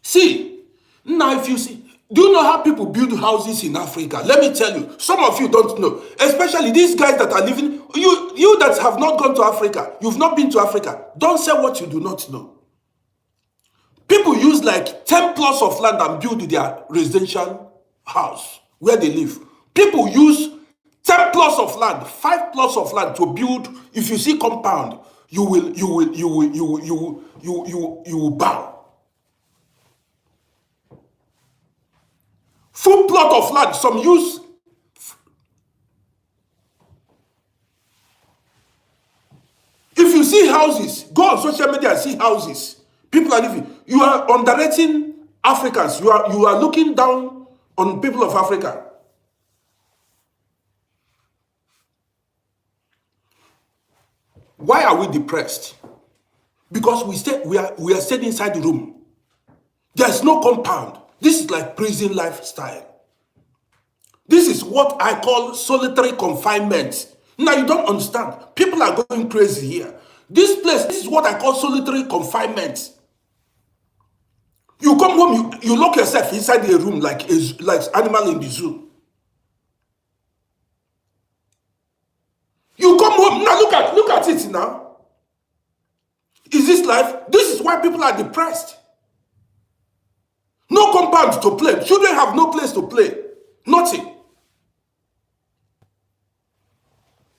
See, now if you see, do you know how people build houses in Africa? Let me tell you, some of you don't know, especially these guys that are living, you that have not gone to Africa, you've not been to Africa, don't say what you do not know. People use like 10 plots of land and build their residential house where they live. People use 10 plots of land, 5 plots of land to build. If you see compound, you will bow. Full plot of land, some use. If you see houses, go on social media and see houses. People are living. You are underrating Africans. You are looking down on people of Africa. Why are we depressed? Because we are staying inside the room. There's no compound. This is like prison lifestyle. This is what I call solitary confinement. Now you don't understand. People are going crazy here. This is what I call solitary confinement. You come home, you lock yourself inside a room like animal in the zoo. You come home, now look at it now. Is this life? This is why people are depressed. No compound to play. Children have no place to play. Nothing.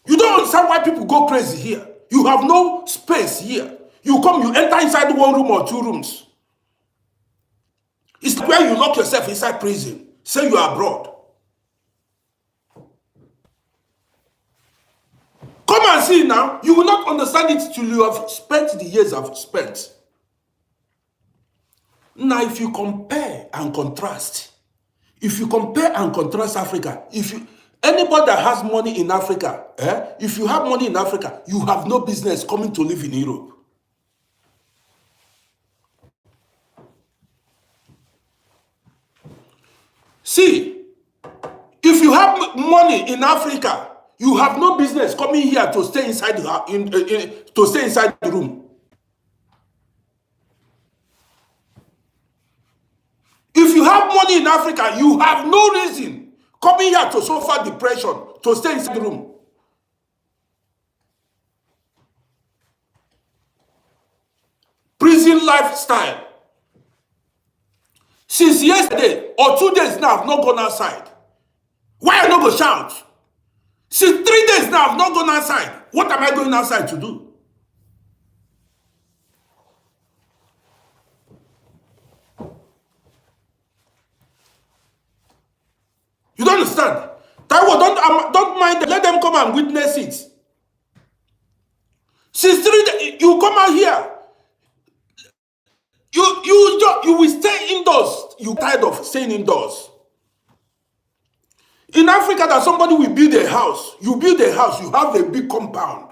You don't understand why people go crazy here. You have no space here. You come, you enter inside one room or 2 rooms. It's like where you lock yourself inside prison, say you are abroad. Come and see now. You will not understand it till you have spent the years I've spent. Now, if you compare and contrast, Africa, anybody that has money in Africa, if you have money in Africa, you have no business coming to live in Europe. See, if you have money in Africa, you have no business coming here to stay inside the room. If you have money in Africa, you have no reason coming here to suffer depression, to stay inside the room. Prison lifestyle. Since yesterday or 2 days now, I've not gone outside. Why I not go shout? Since 3 days now, I've not gone outside. What am I going outside to do? You don't understand? Taiwo, don't mind them. Let them come and witness it. Since 3 days, you come out here. You will stay indoors. You tired of staying indoors. In Africa, that somebody will build a house. You build a house, you have a big compound.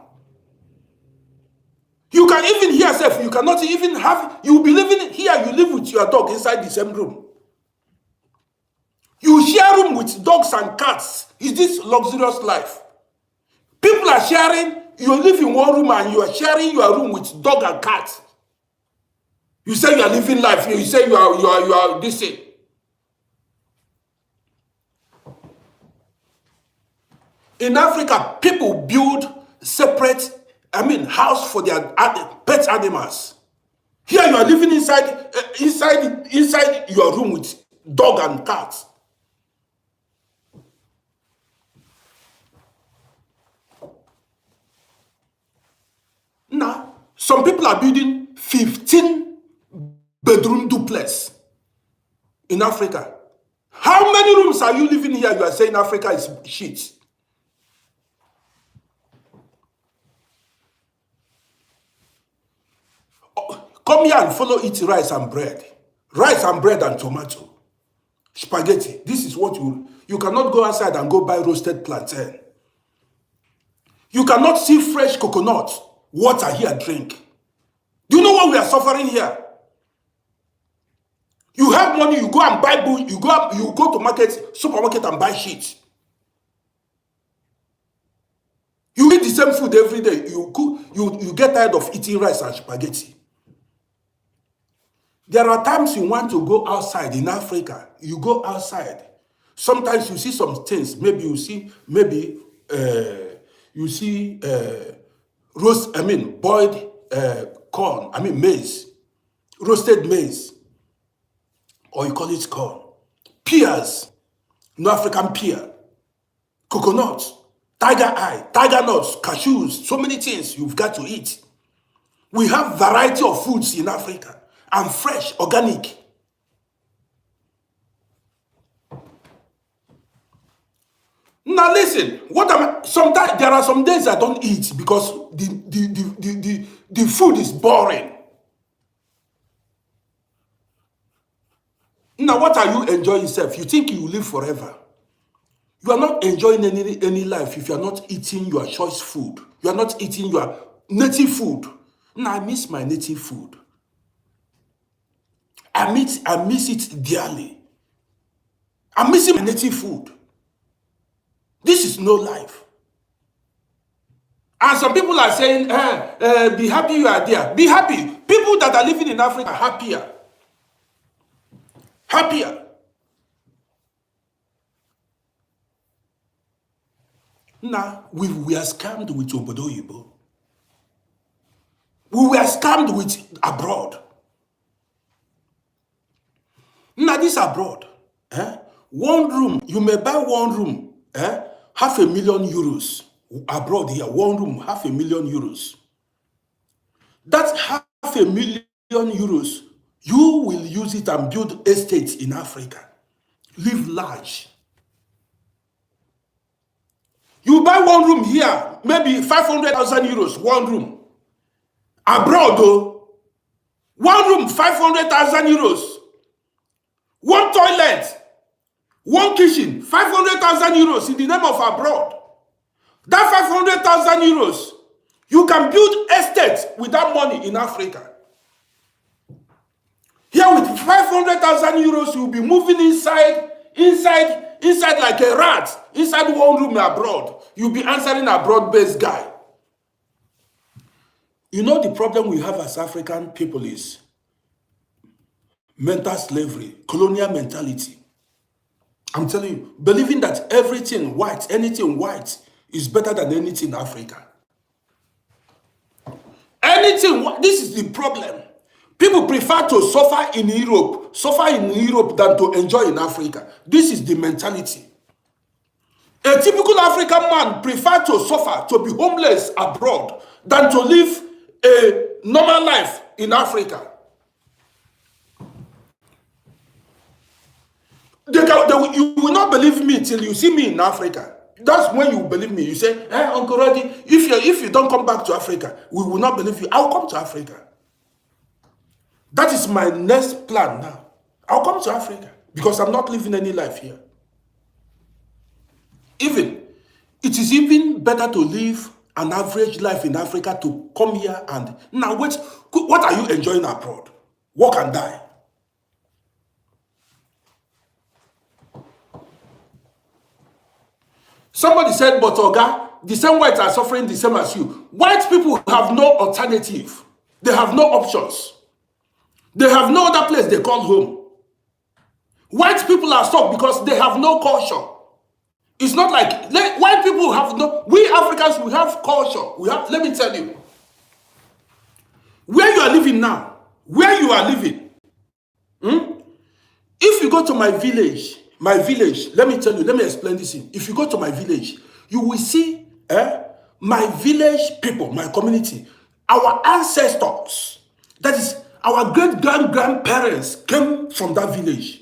You can even hear yourself. You cannot even have. You will be living here. You live with your dog inside the same room. You share room with dogs and cats. Is this luxurious life? People are sharing. You live in one room and you are sharing your room with dog and cat. You say you are living life. You say you are this thing. In Africa, people build separate, house for their pet animals. Here you are living inside your room with dog and cat. Now, some people are building 15-bedroom duplex in Africa. How many rooms are you living here? You are saying Africa is shit. Come here and follow eat rice and bread. Rice and bread and tomato. Spaghetti. This is what you cannot go outside and go buy roasted plantain. You cannot see fresh coconut water here drink. Do you know what we are suffering here? You have money, you go and buy food, you go to supermarket and buy shit. You eat the same food every day. You get tired of eating rice and spaghetti. There are times you want to go outside in Africa. You go outside. Sometimes you see some things. Maybe you see boiled corn. Maize, roasted maize, or you call it corn. Pears, no African pear, coconut, tiger eye, tiger nuts, cashews. So many things you've got to eat. We have variety of foods in Africa. And fresh, organic. Now listen, sometimes there are some days I don't eat because the food is boring. Now what are you enjoying yourself? You think you will live forever. You are not enjoying any life if you are not eating your choice food. You are not eating your native food. Now I miss my native food. I miss it dearly. I'm missing my native food. This is no life. And some people are saying, be happy you are there. Be happy. People that are living in Africa are happier. Happier. Now, we are scammed with Obodoyibo. We were scammed with abroad. Now, this abroad, one room, you may buy one room, €500,000. Abroad here, one room, €500,000. That's €500,000 You will use it and build estates in Africa. Live large. You buy one room here, maybe 500,000 euros, one room. Abroad, though, one room, 500,000 euros. One toilet, one kitchen, 500,000 euros in the name of abroad. That 500,000 euros, you can build estates with that money in Africa. Here with 500,000 euros, you'll be moving inside like a rat, inside one room abroad. You'll be answering a broad-based guy. You know the problem we have as African people is mental slavery, colonial mentality. I'm telling you, believing that anything white is better than anything in Africa. This is the problem. People prefer to suffer in Europe than to enjoy in Africa. This is the mentality. A typical African man prefers to suffer, to be homeless abroad, than to live a normal life in Africa. You will not believe me till you see me in Africa. That's when you believe me. You say, Uncle Roddy, if you don't come back to Africa, we will not believe you. I'll come to Africa. That is my next plan now. I'll come to Africa because I'm not living any life here. It is even better to live an average life in Africa to come here and now wait. What are you enjoying abroad? Work and die. Somebody said, but Oga, the same whites are suffering the same as you. White people have no alternative. They have no options. They have no other place they call home. White people are stuck because they have no culture. It's not like white people have no. We Africans, we have culture. Let me tell you. Where you are living now, if you go to my village, let me tell you, let me explain this thing. If you go to my village, you will see my village people, my community, our ancestors, that is, our great-grandparents came from that village.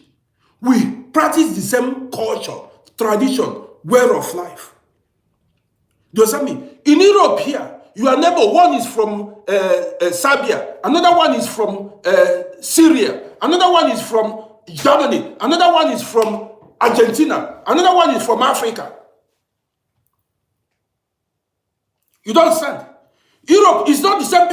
We practice the same culture, tradition, way of life. Do you understand me? In Europe here, your neighbor, one is from Serbia, another one is from Syria, another one is from Germany, another one is from Argentina, another one is from Africa. You don't understand? Europe is not the same.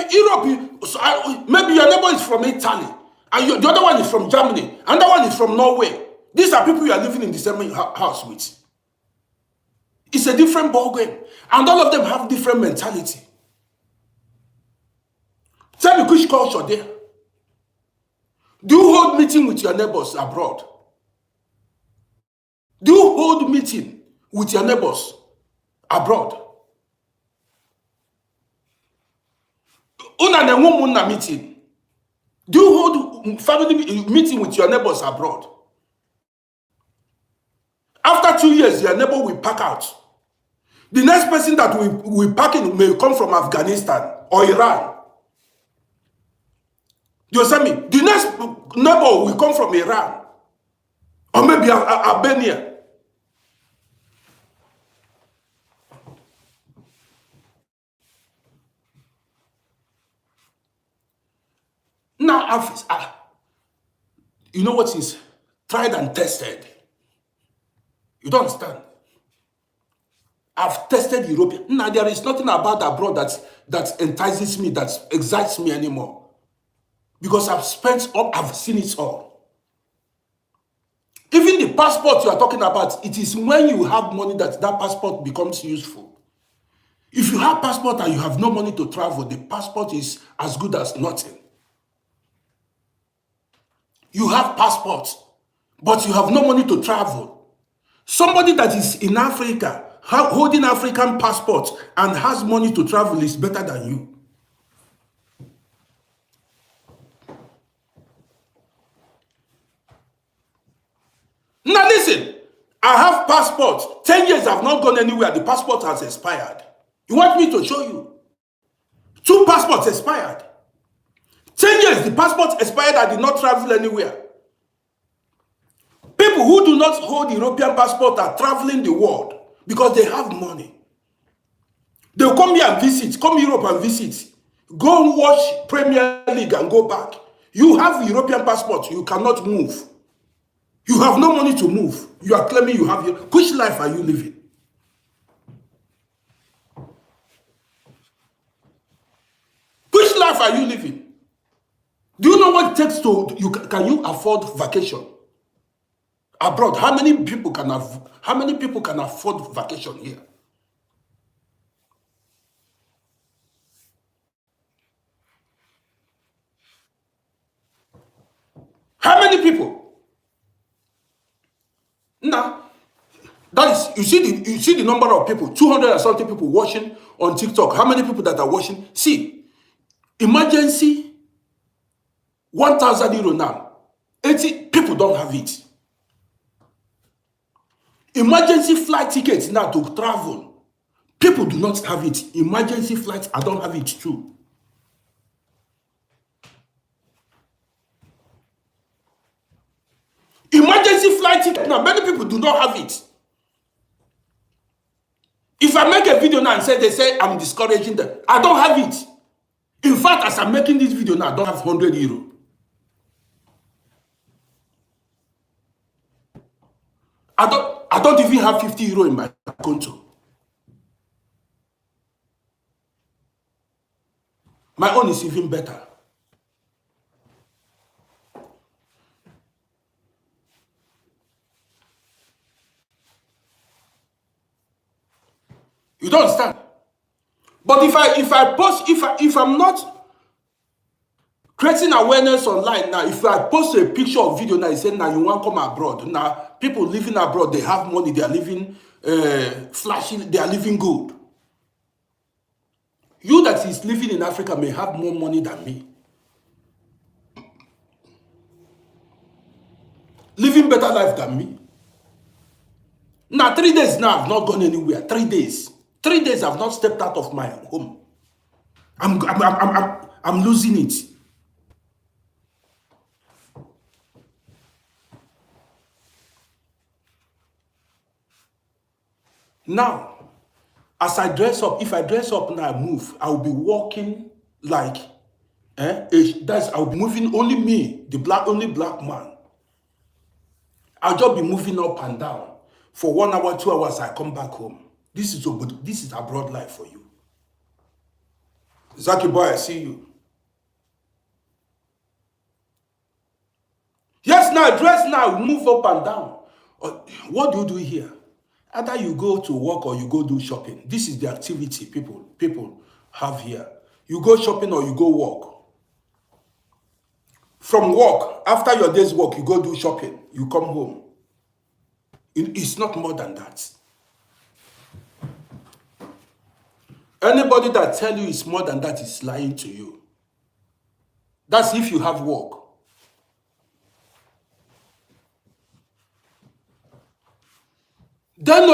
Maybe your neighbor is from Italy, and the other one is from Germany, another one is from Norway. These are people you are living in the same house with. It's a different ballgame, and all of them have different mentality. Tell me which culture there. Do you hold meeting with your neighbors abroad? Do you hold meeting with your neighbors abroad? Una meeting. Do you hold family meeting with your neighbors abroad? After 2 years, your neighbor will pack out. The next person that will pack in may come from Afghanistan or Iran. You understand me? The next neighbor will come from Iran or maybe Albania. Now, you know what is tried and tested? You don't understand? I've tested European. Now, there is nothing about abroad that entices me, that excites me anymore. Because I've seen it all. Even the passport you are talking about, it is when you have money that passport becomes useful. If you have passport and you have no money to travel, the passport is as good as nothing. You have passport, but you have no money to travel. Somebody that is in Africa, holding African passport and has money to travel is better than you. Now listen, I have passport. 10 years I've not gone anywhere. The passport has expired. You want me to show you? 2 passports expired. 10 years, the passport expired, I did not travel anywhere. People who do not hold European passport are traveling the world because they have money. They'll come here and visit, come Europe and visit. Go and watch Premier League and go back. You have European passport, you cannot move. You have no money to move. You are claiming you have your... Which life are you living? Which life are you living? Do you know what it takes to... Can you afford vacation abroad? How many people can afford vacation here? How many people? Now, that is, you see the number of people, 200 and something people watching on TikTok. How many people that are watching? See, emergency, 1,000 euro now. 80 people don't have it. Emergency flight tickets now to travel. People do not have it. Emergency flights, I don't have it too. Emergency flight ticket now, many people do not have it. If I make a video now and they say I'm discouraging them, I don't have it. In fact, as I'm making this video now, I don't have 100 euro. I don't even have 50 euro in my account. My own is even better. You don't understand? But if I'm not creating awareness online now, if I post a picture or video now, you say now you want to come abroad. Now people living abroad, they have money, they are living flashing, they are living good. You that is living in Africa may have more money than me. Living better life than me. Now 3 days now, I've not gone anywhere. 3 days. 3 days I've not stepped out of my home. I'm losing it. Now, as I dress up, if I dress up and I move, I'll be walking like I'll be moving, only me, only black man. I'll just be moving up and down. For 1 hour, 2 hours, I come back home. This is abroad life for you. Zaki boy, I see you. Yes, now, dress now, move up and down. What do you do here? Either you go to work or you go do shopping. This is the activity people have here. You go shopping or you go work. From work, after your day's work, you go do shopping. You come home. It's not more than that. Anybody that tell you it's more than that is lying to you. That's if you have work. Then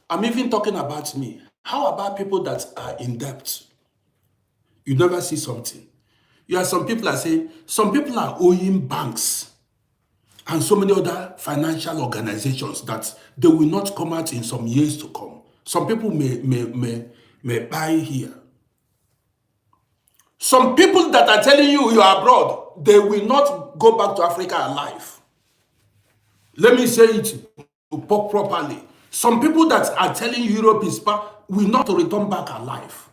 I'm even talking about me. How about people that are in debt? You never see something. You have some people that say, some people are owing banks and so many other financial organizations that they will not come out in some years to come. Some people may buy here. Some people that are telling you are abroad, they will not go back to Africa alive. Let me say it properly. Some people that are telling you Europe is bad will not return back alive.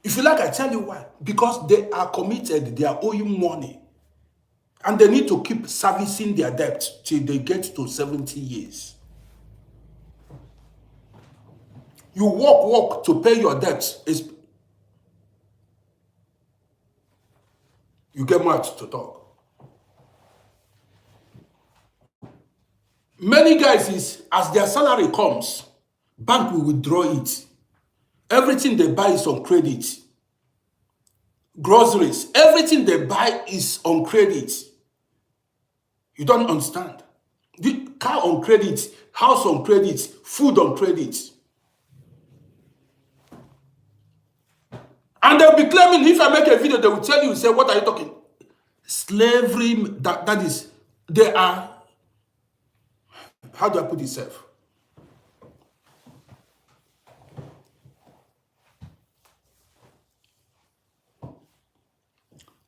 If you like, I tell you why. Because they are committed, they are owing money. And they need to keep servicing their debt till they get to 70 years. You work to pay your debts. You get mad to talk. Many guys is, as their salary comes, bank will withdraw it. Everything they buy is on credit. Groceries, everything they buy is on credit. You don't understand. The car on credit, house on credit, food on credit. And they'll be claiming, if I make a video, they will tell you, say, what are you talking? Slavery, that is, they are, how do I put it safe?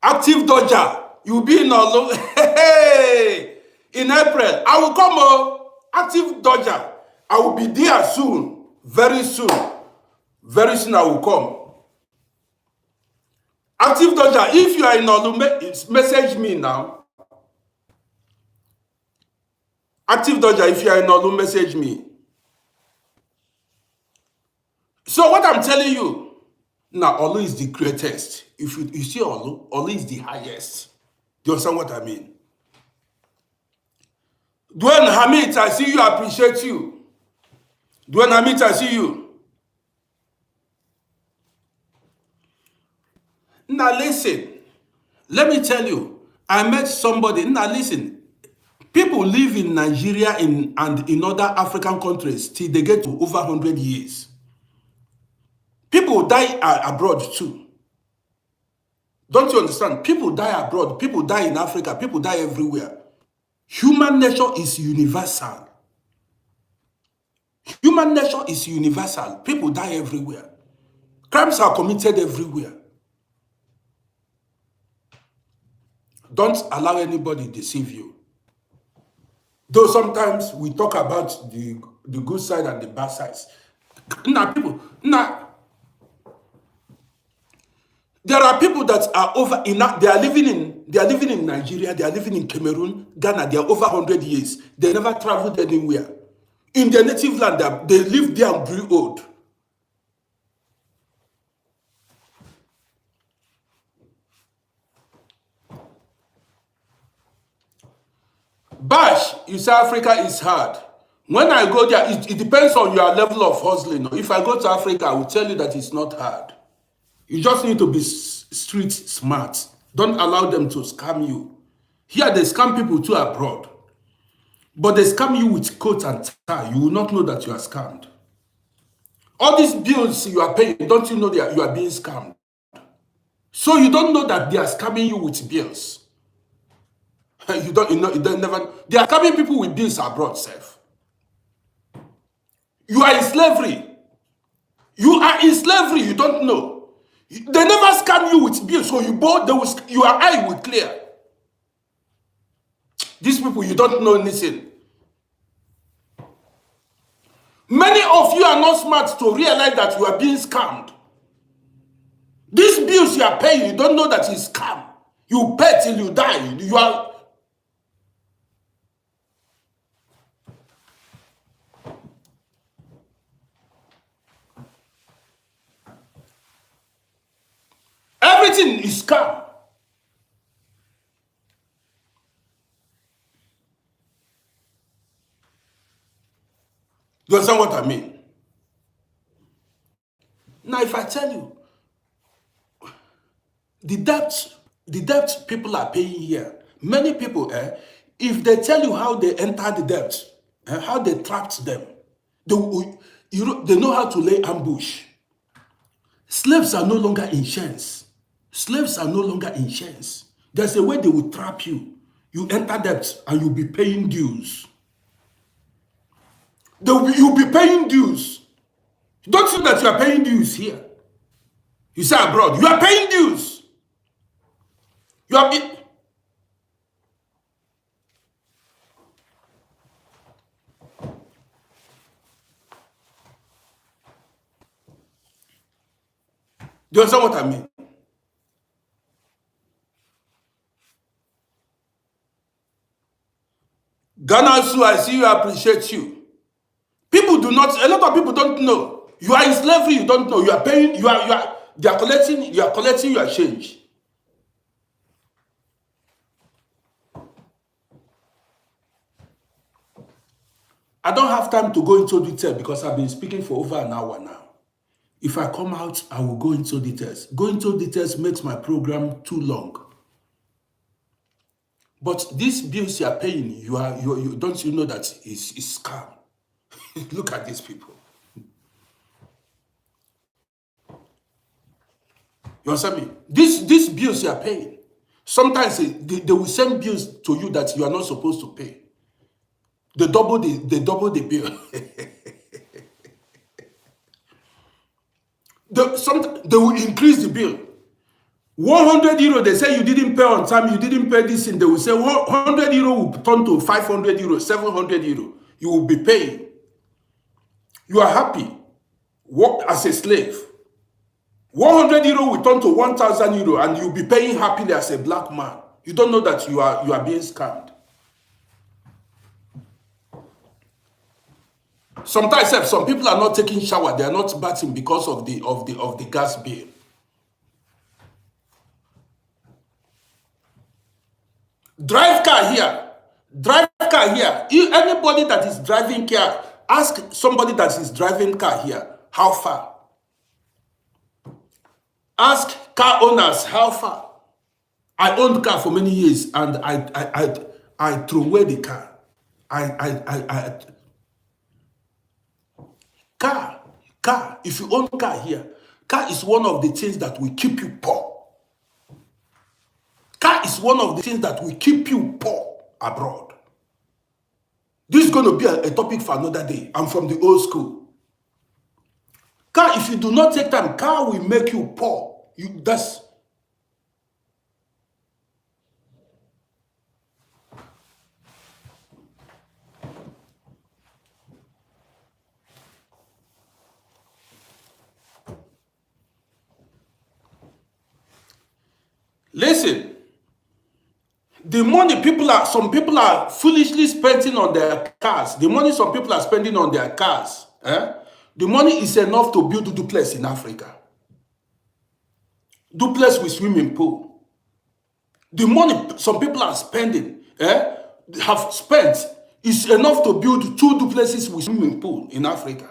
Active Dodger, you'll be in Olo. In April, I will come. Active Dodger, I will be there soon. Very soon. Very soon I will come. Active Dodger, if you are in Olu, message me now. Active Dodger, if you are in Olu, message me. So what I'm telling you, now Olu is the greatest. If you see Olu is the highest. Do you understand what I mean? Dwayne Hamid, I see you, I appreciate you. Dwayne Hamid, I see you. Now listen, let me tell you, I met somebody. Now listen, people live in Nigeria and in other African countries till they get to over 100 years. People die abroad too. Don't you understand? People die abroad. People die in Africa. People die everywhere. Human nature is universal. Human nature is universal. People die everywhere. Crimes are committed everywhere. Don't allow anybody deceive you. Though sometimes we talk about the good side and the bad sides. There are people that are over they are living in Nigeria, they are living in Cameroon, Ghana, they are over 100 years. They never traveled anywhere. In their native land, they live there and grew old. Bash, you say Africa is hard. When I go there, it depends on your level of hustling. If I go to Africa, I will tell you that it's not hard. You just need to be street smart. Don't allow them to scam you. Here, they scam people too abroad. But they scam you with coat and tie. You will not know that you are scammed. All these bills you are paying, don't you know that you are being scammed? So you don't know that they are scamming you with bills. You don't never. They are scamming people with bills abroad, safe. You are in slavery. You are in slavery, you don't know. They never scam you with bills, so your eye will clear. These people, you don't know anything. Many of you are not smart to realize that you are being scammed. These bills you are paying, you don't know that it's scam. You pay till you die. You are. Everything is scam. You understand what I mean? Now, if I tell you, the debt people are paying here, many people, if they tell you how they entered the debt, how they trapped them, they know how to lay ambush. Slaves are no longer in chains. Slaves are no longer in chains. There's a way they will trap you. You enter debt and you'll be paying dues. You'll be paying dues. Don't think that you are paying dues here. You say abroad, you are paying dues. You are. Do you understand what I mean? Ghana, Su, I see you, I appreciate you. People do not, a lot of people don't know. You are in slavery, you don't know. You are paying, you are collecting your change. I don't have time to go into detail because I've been speaking for over an hour now. If I come out, I will go into details. Go into details makes my program too long. But these bills you are paying, you don't you know that it's scam? Look at these people. You understand me? These bills you are paying, sometimes they will send bills to you that you are not supposed to pay. They double the bill. They will increase the bill. 100 euro, they say you didn't pay on time, you didn't pay this, and they will say 100 euro will turn to 500 euro, 700 euro. You will be paying. You are happy. Work as a slave. 100 euro will turn to 1,000 euro, and you'll be paying happily as a black man. You don't know that you are being scammed. Sometimes some people are not taking shower, they are not bathing because of the gas bill. Drive car here. Drive car here. Anybody that is driving car, ask somebody that is driving car here, how far? Ask car owners, how far? I owned car for many years, and I threw away the car. Car. If you own car here, car is one of the things that will keep you poor. Car is one of the things that will keep you poor abroad. This is going to be a topic for another day. I'm from the old school. Car, if you do not take time, car will make you poor. Listen. The money some people are foolishly spending on their cars. The money some people are spending on their cars. The money is enough to build a duplex in Africa. Duplex with swimming pool. The money some people are spending, have spent, is enough to build 2 duplexes with swimming pool in Africa.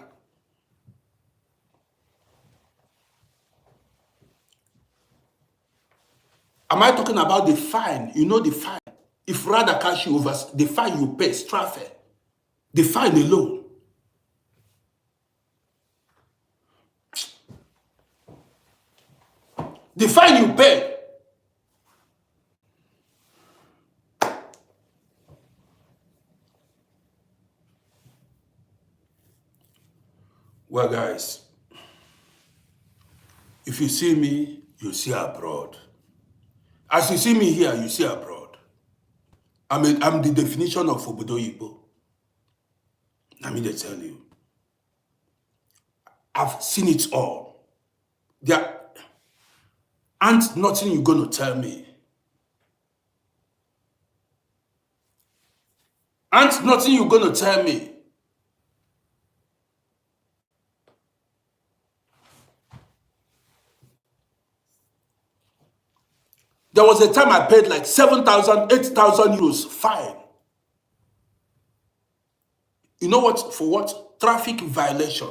Am I talking about the fine? You know the fine. If rather catch you over, the fine you pay, straffe. The fine alone. The fine you pay. Well, guys, if you see me, you see abroad. As you see me here, you see abroad. I'm the definition of Obodo Igbo. Let me tell you. I've seen it all. There ain't nothing you're going to tell me. Ain't nothing you're going to tell me. There was a time I paid like 7,000, 8,000 euros fine. You know what? For what? Traffic violation.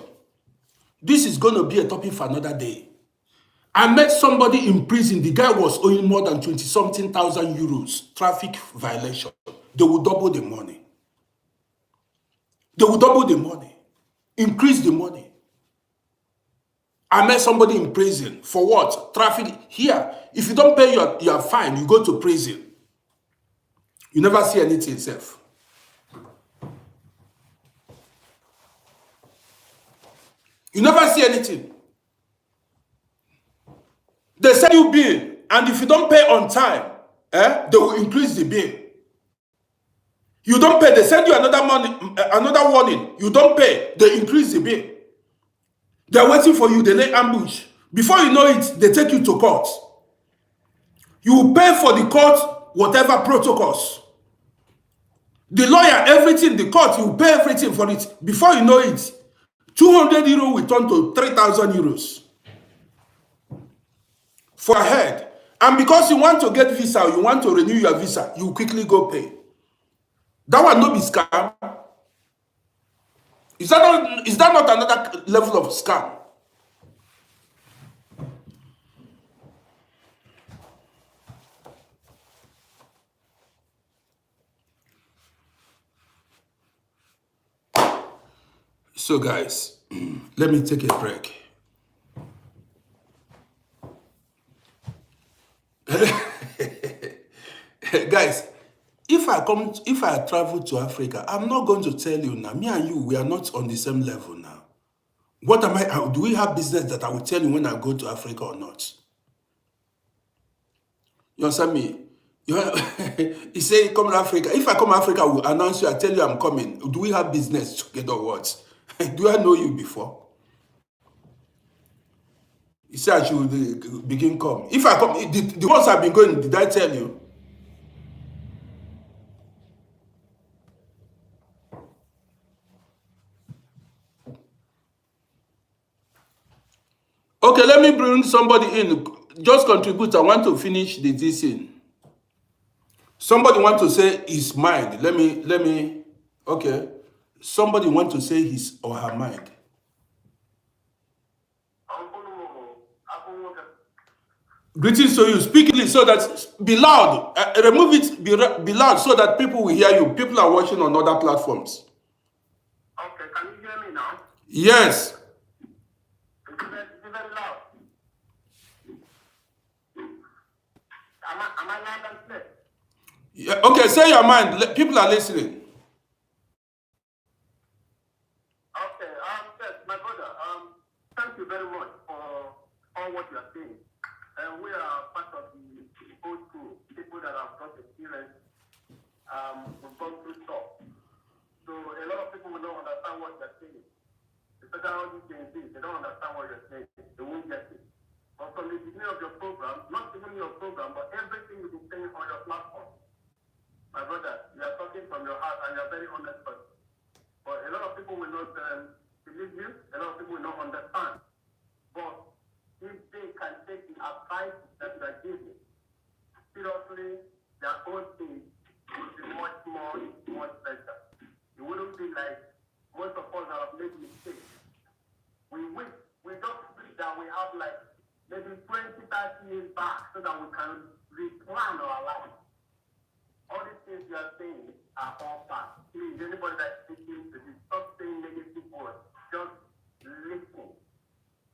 This is going to be a topic for another day. I met somebody in prison. The guy was owing more than 20-something thousand euros. Traffic violation. They will double the money. They will double the money. Increase the money. I met somebody in prison. For what? Traffic. Here, if you don't pay your fine, you go to prison. You never see anything safe. You never see anything. They send you bill, and if you don't pay on time, they will increase the bill. You don't pay, they send you another warning. You don't pay, they increase the bill. They're waiting for you, they lay ambush. Before you know it, they take you to court. You will pay for the court, whatever protocols. The lawyer, everything, the court, you will pay everything for it. Before you know it, 200 euro will turn to 3,000 euros. For a head. And because you want to get visa, or you want to renew your visa, you quickly go pay. That one no be scam. Is that not another level of scam? So guys, let me take a break. Guys, if I travel to Africa, I'm not going to tell you now. Me and you, we are not on the same level now. What am I? Do we have business that I will tell you when I go to Africa or not? You understand me? You say come to Africa. If I come to Africa, I will announce you. I tell you I'm coming. Do we have business together or what? Do I know you before? You say I should begin come. If I come, the ones I've been going, did I tell you? Okay, let me bring somebody in. Just contribute. I want to finish this thing. Somebody want to say his mind. Let me. Okay. Somebody want to say his or her mind. Greetings to you. Speak it so that be loud. Remove it. Be loud so that people will hear you. People are watching on other platforms. Okay, can you hear me now? Yes. It's very loud. Am I loud and clear? Yeah, okay, say your mind. People are listening. Okay, yes, my brother, thank you very much for all what you are saying. And we are part of the old school, people that have got experience, we've gone through stuff. So a lot of people will not understand what you're saying. Especially all these Gen Z, they don't understand what you're saying. They won't get it. But from the beginning of your program, not even your program, but everything you've been saying on your platform, my brother, you are talking from your heart and you're a very honest person. But a lot of people will not believe you, a lot of people will not understand. But if they can take the advice that you are giving, seriously, their own thing would be much better. It wouldn't be like most of us that have made mistakes. We just wish that we have like maybe 20, 30 years back so that we can replan our life. All these things you are saying are all past. Please, anybody that's speaking to this, stop saying negative words. Just listen.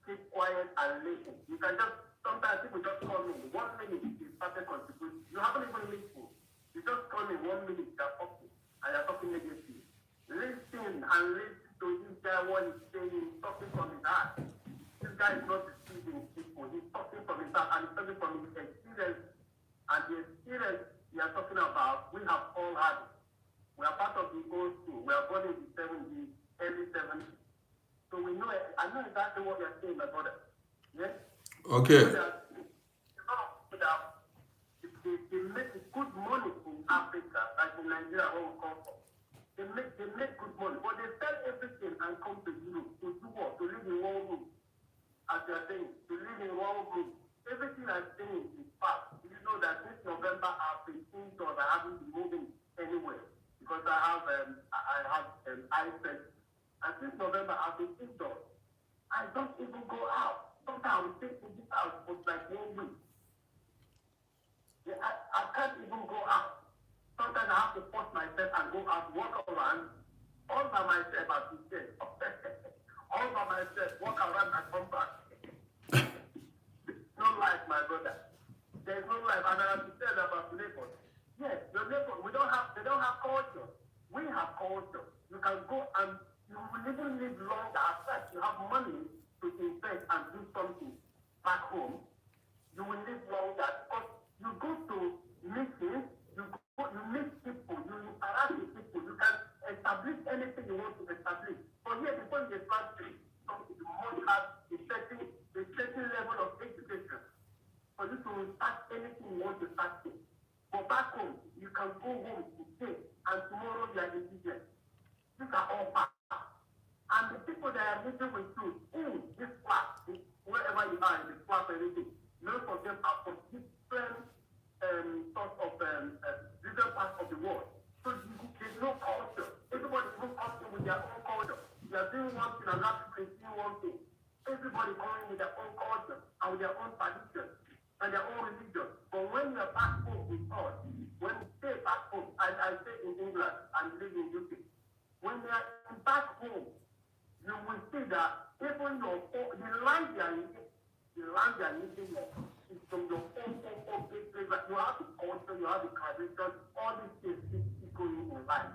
Keep quiet and listen. You can sometimes people just call me. 1 minute you started contributing. You haven't even listened. You just call me 1 minute, you're talking, and you're talking negative. Listen and listen to this guy, what he's saying, he's talking from his heart. This guy is not deceiving people. He's talking from his heart and he's talking from his experience. And the experience we are talking about, we have all had it. We are part of the old school. We are born in the 70s, early 70s. So we know, I know exactly what you're saying, my brother. Yes? Okay. They make good money in Africa, like in Nigeria, where we come from. They make good money, but they sell everything and come to Europe to do what? To live in one room. As you are saying, to live in one room. Everything I'm saying is past. You know that this November I've been indoors. I haven't been moving anywhere because I have eye surgery. And since November I've been indoors. I don't even go out. Sometimes I will stay in this house for like 1 week. Yeah, I can't even go out. Sometimes I have to force myself and go out, walk around, all by myself, as you said. All by myself, walk around and come back. No life, my brother. There's no life. And as you said about neighbors, yes, your neighbors, they don't have culture. We have culture. You can go and you will even live longer. As such, you have money to invest and do something back home. You will live longer because you go to meetings, you meet people, you interact with people, you can establish anything you want to establish. But here, before you start to you must have a certain level of education for you to start anything you want to start with. But back home, you can go home today and tomorrow you are indigent. These are all facts. And the people that are living with you in this class, wherever you are in the class or anything, most of them are from different sorts of different parts of the world. So there's no culture. Everybody is coming with their own culture. They are doing one thing and other people is doing one thing. Everybody coming with their own culture and with their own tradition and their own religion. But when you're back home with us, when you stay back home, I stay in England and live in UK, when you're back home, you will see that even the land they are living on is from your own place. Like you have the culture, you have the tradition, all these things keep going in life.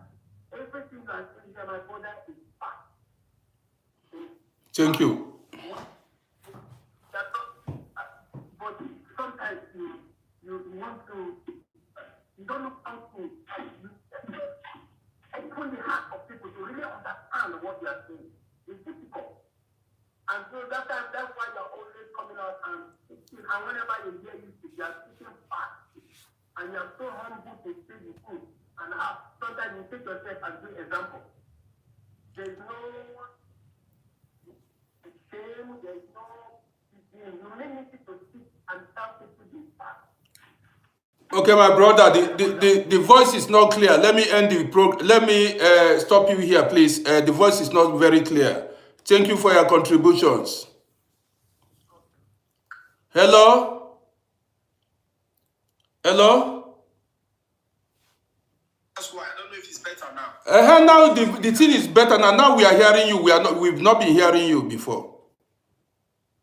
Everything that's in here, my brother, is fact. Thank you. But sometimes you want to, you don't know how to, open the heart of people to really understand what you are saying. It's difficult. And so that's why you're always coming out and speaking. And whenever you hear you speak, you're speaking fast. And you're so humble to say the truth. And sometimes you take yourself and do example. There's no shame, there's no, you really need to speak and tell people the fact. Okay, my brother, the voice is not clear. Let me end the program. Let me stop you here, please. The voice is not very clear. Thank you for your contributions. Hello? Hello? That's why I don't know if it's better now. Now the thing is better now. Now we are hearing you. We've not been hearing you before.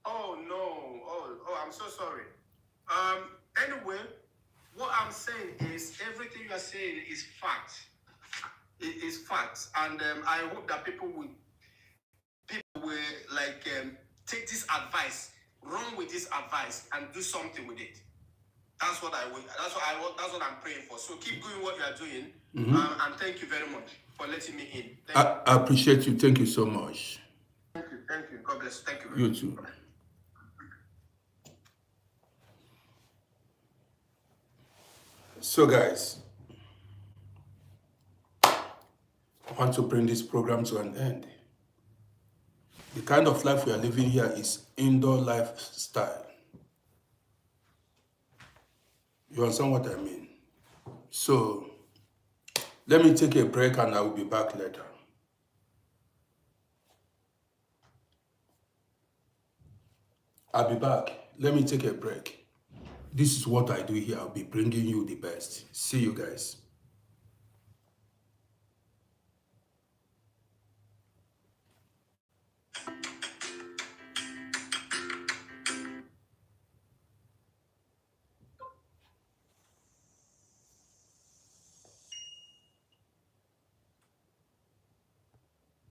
Oh no. Oh, I'm so sorry. Anyway, what I'm saying is everything you are saying is fact. It is fact. And I hope that people will like take this advice, run with this advice, and do something with it. That's what I want. That's what I'm praying for. So keep doing what you are doing, and thank you very much for letting me in. I appreciate you. Thank you so much. Thank you. God bless. Thank you. You too. So, guys, I want to bring this program to an end. The kind of life we are living here is indoor lifestyle. You understand what I mean? So, let me take a break and I will be back later. I'll be back. Let me take a break. This is what I do here. I'll be bringing you the best. See you guys.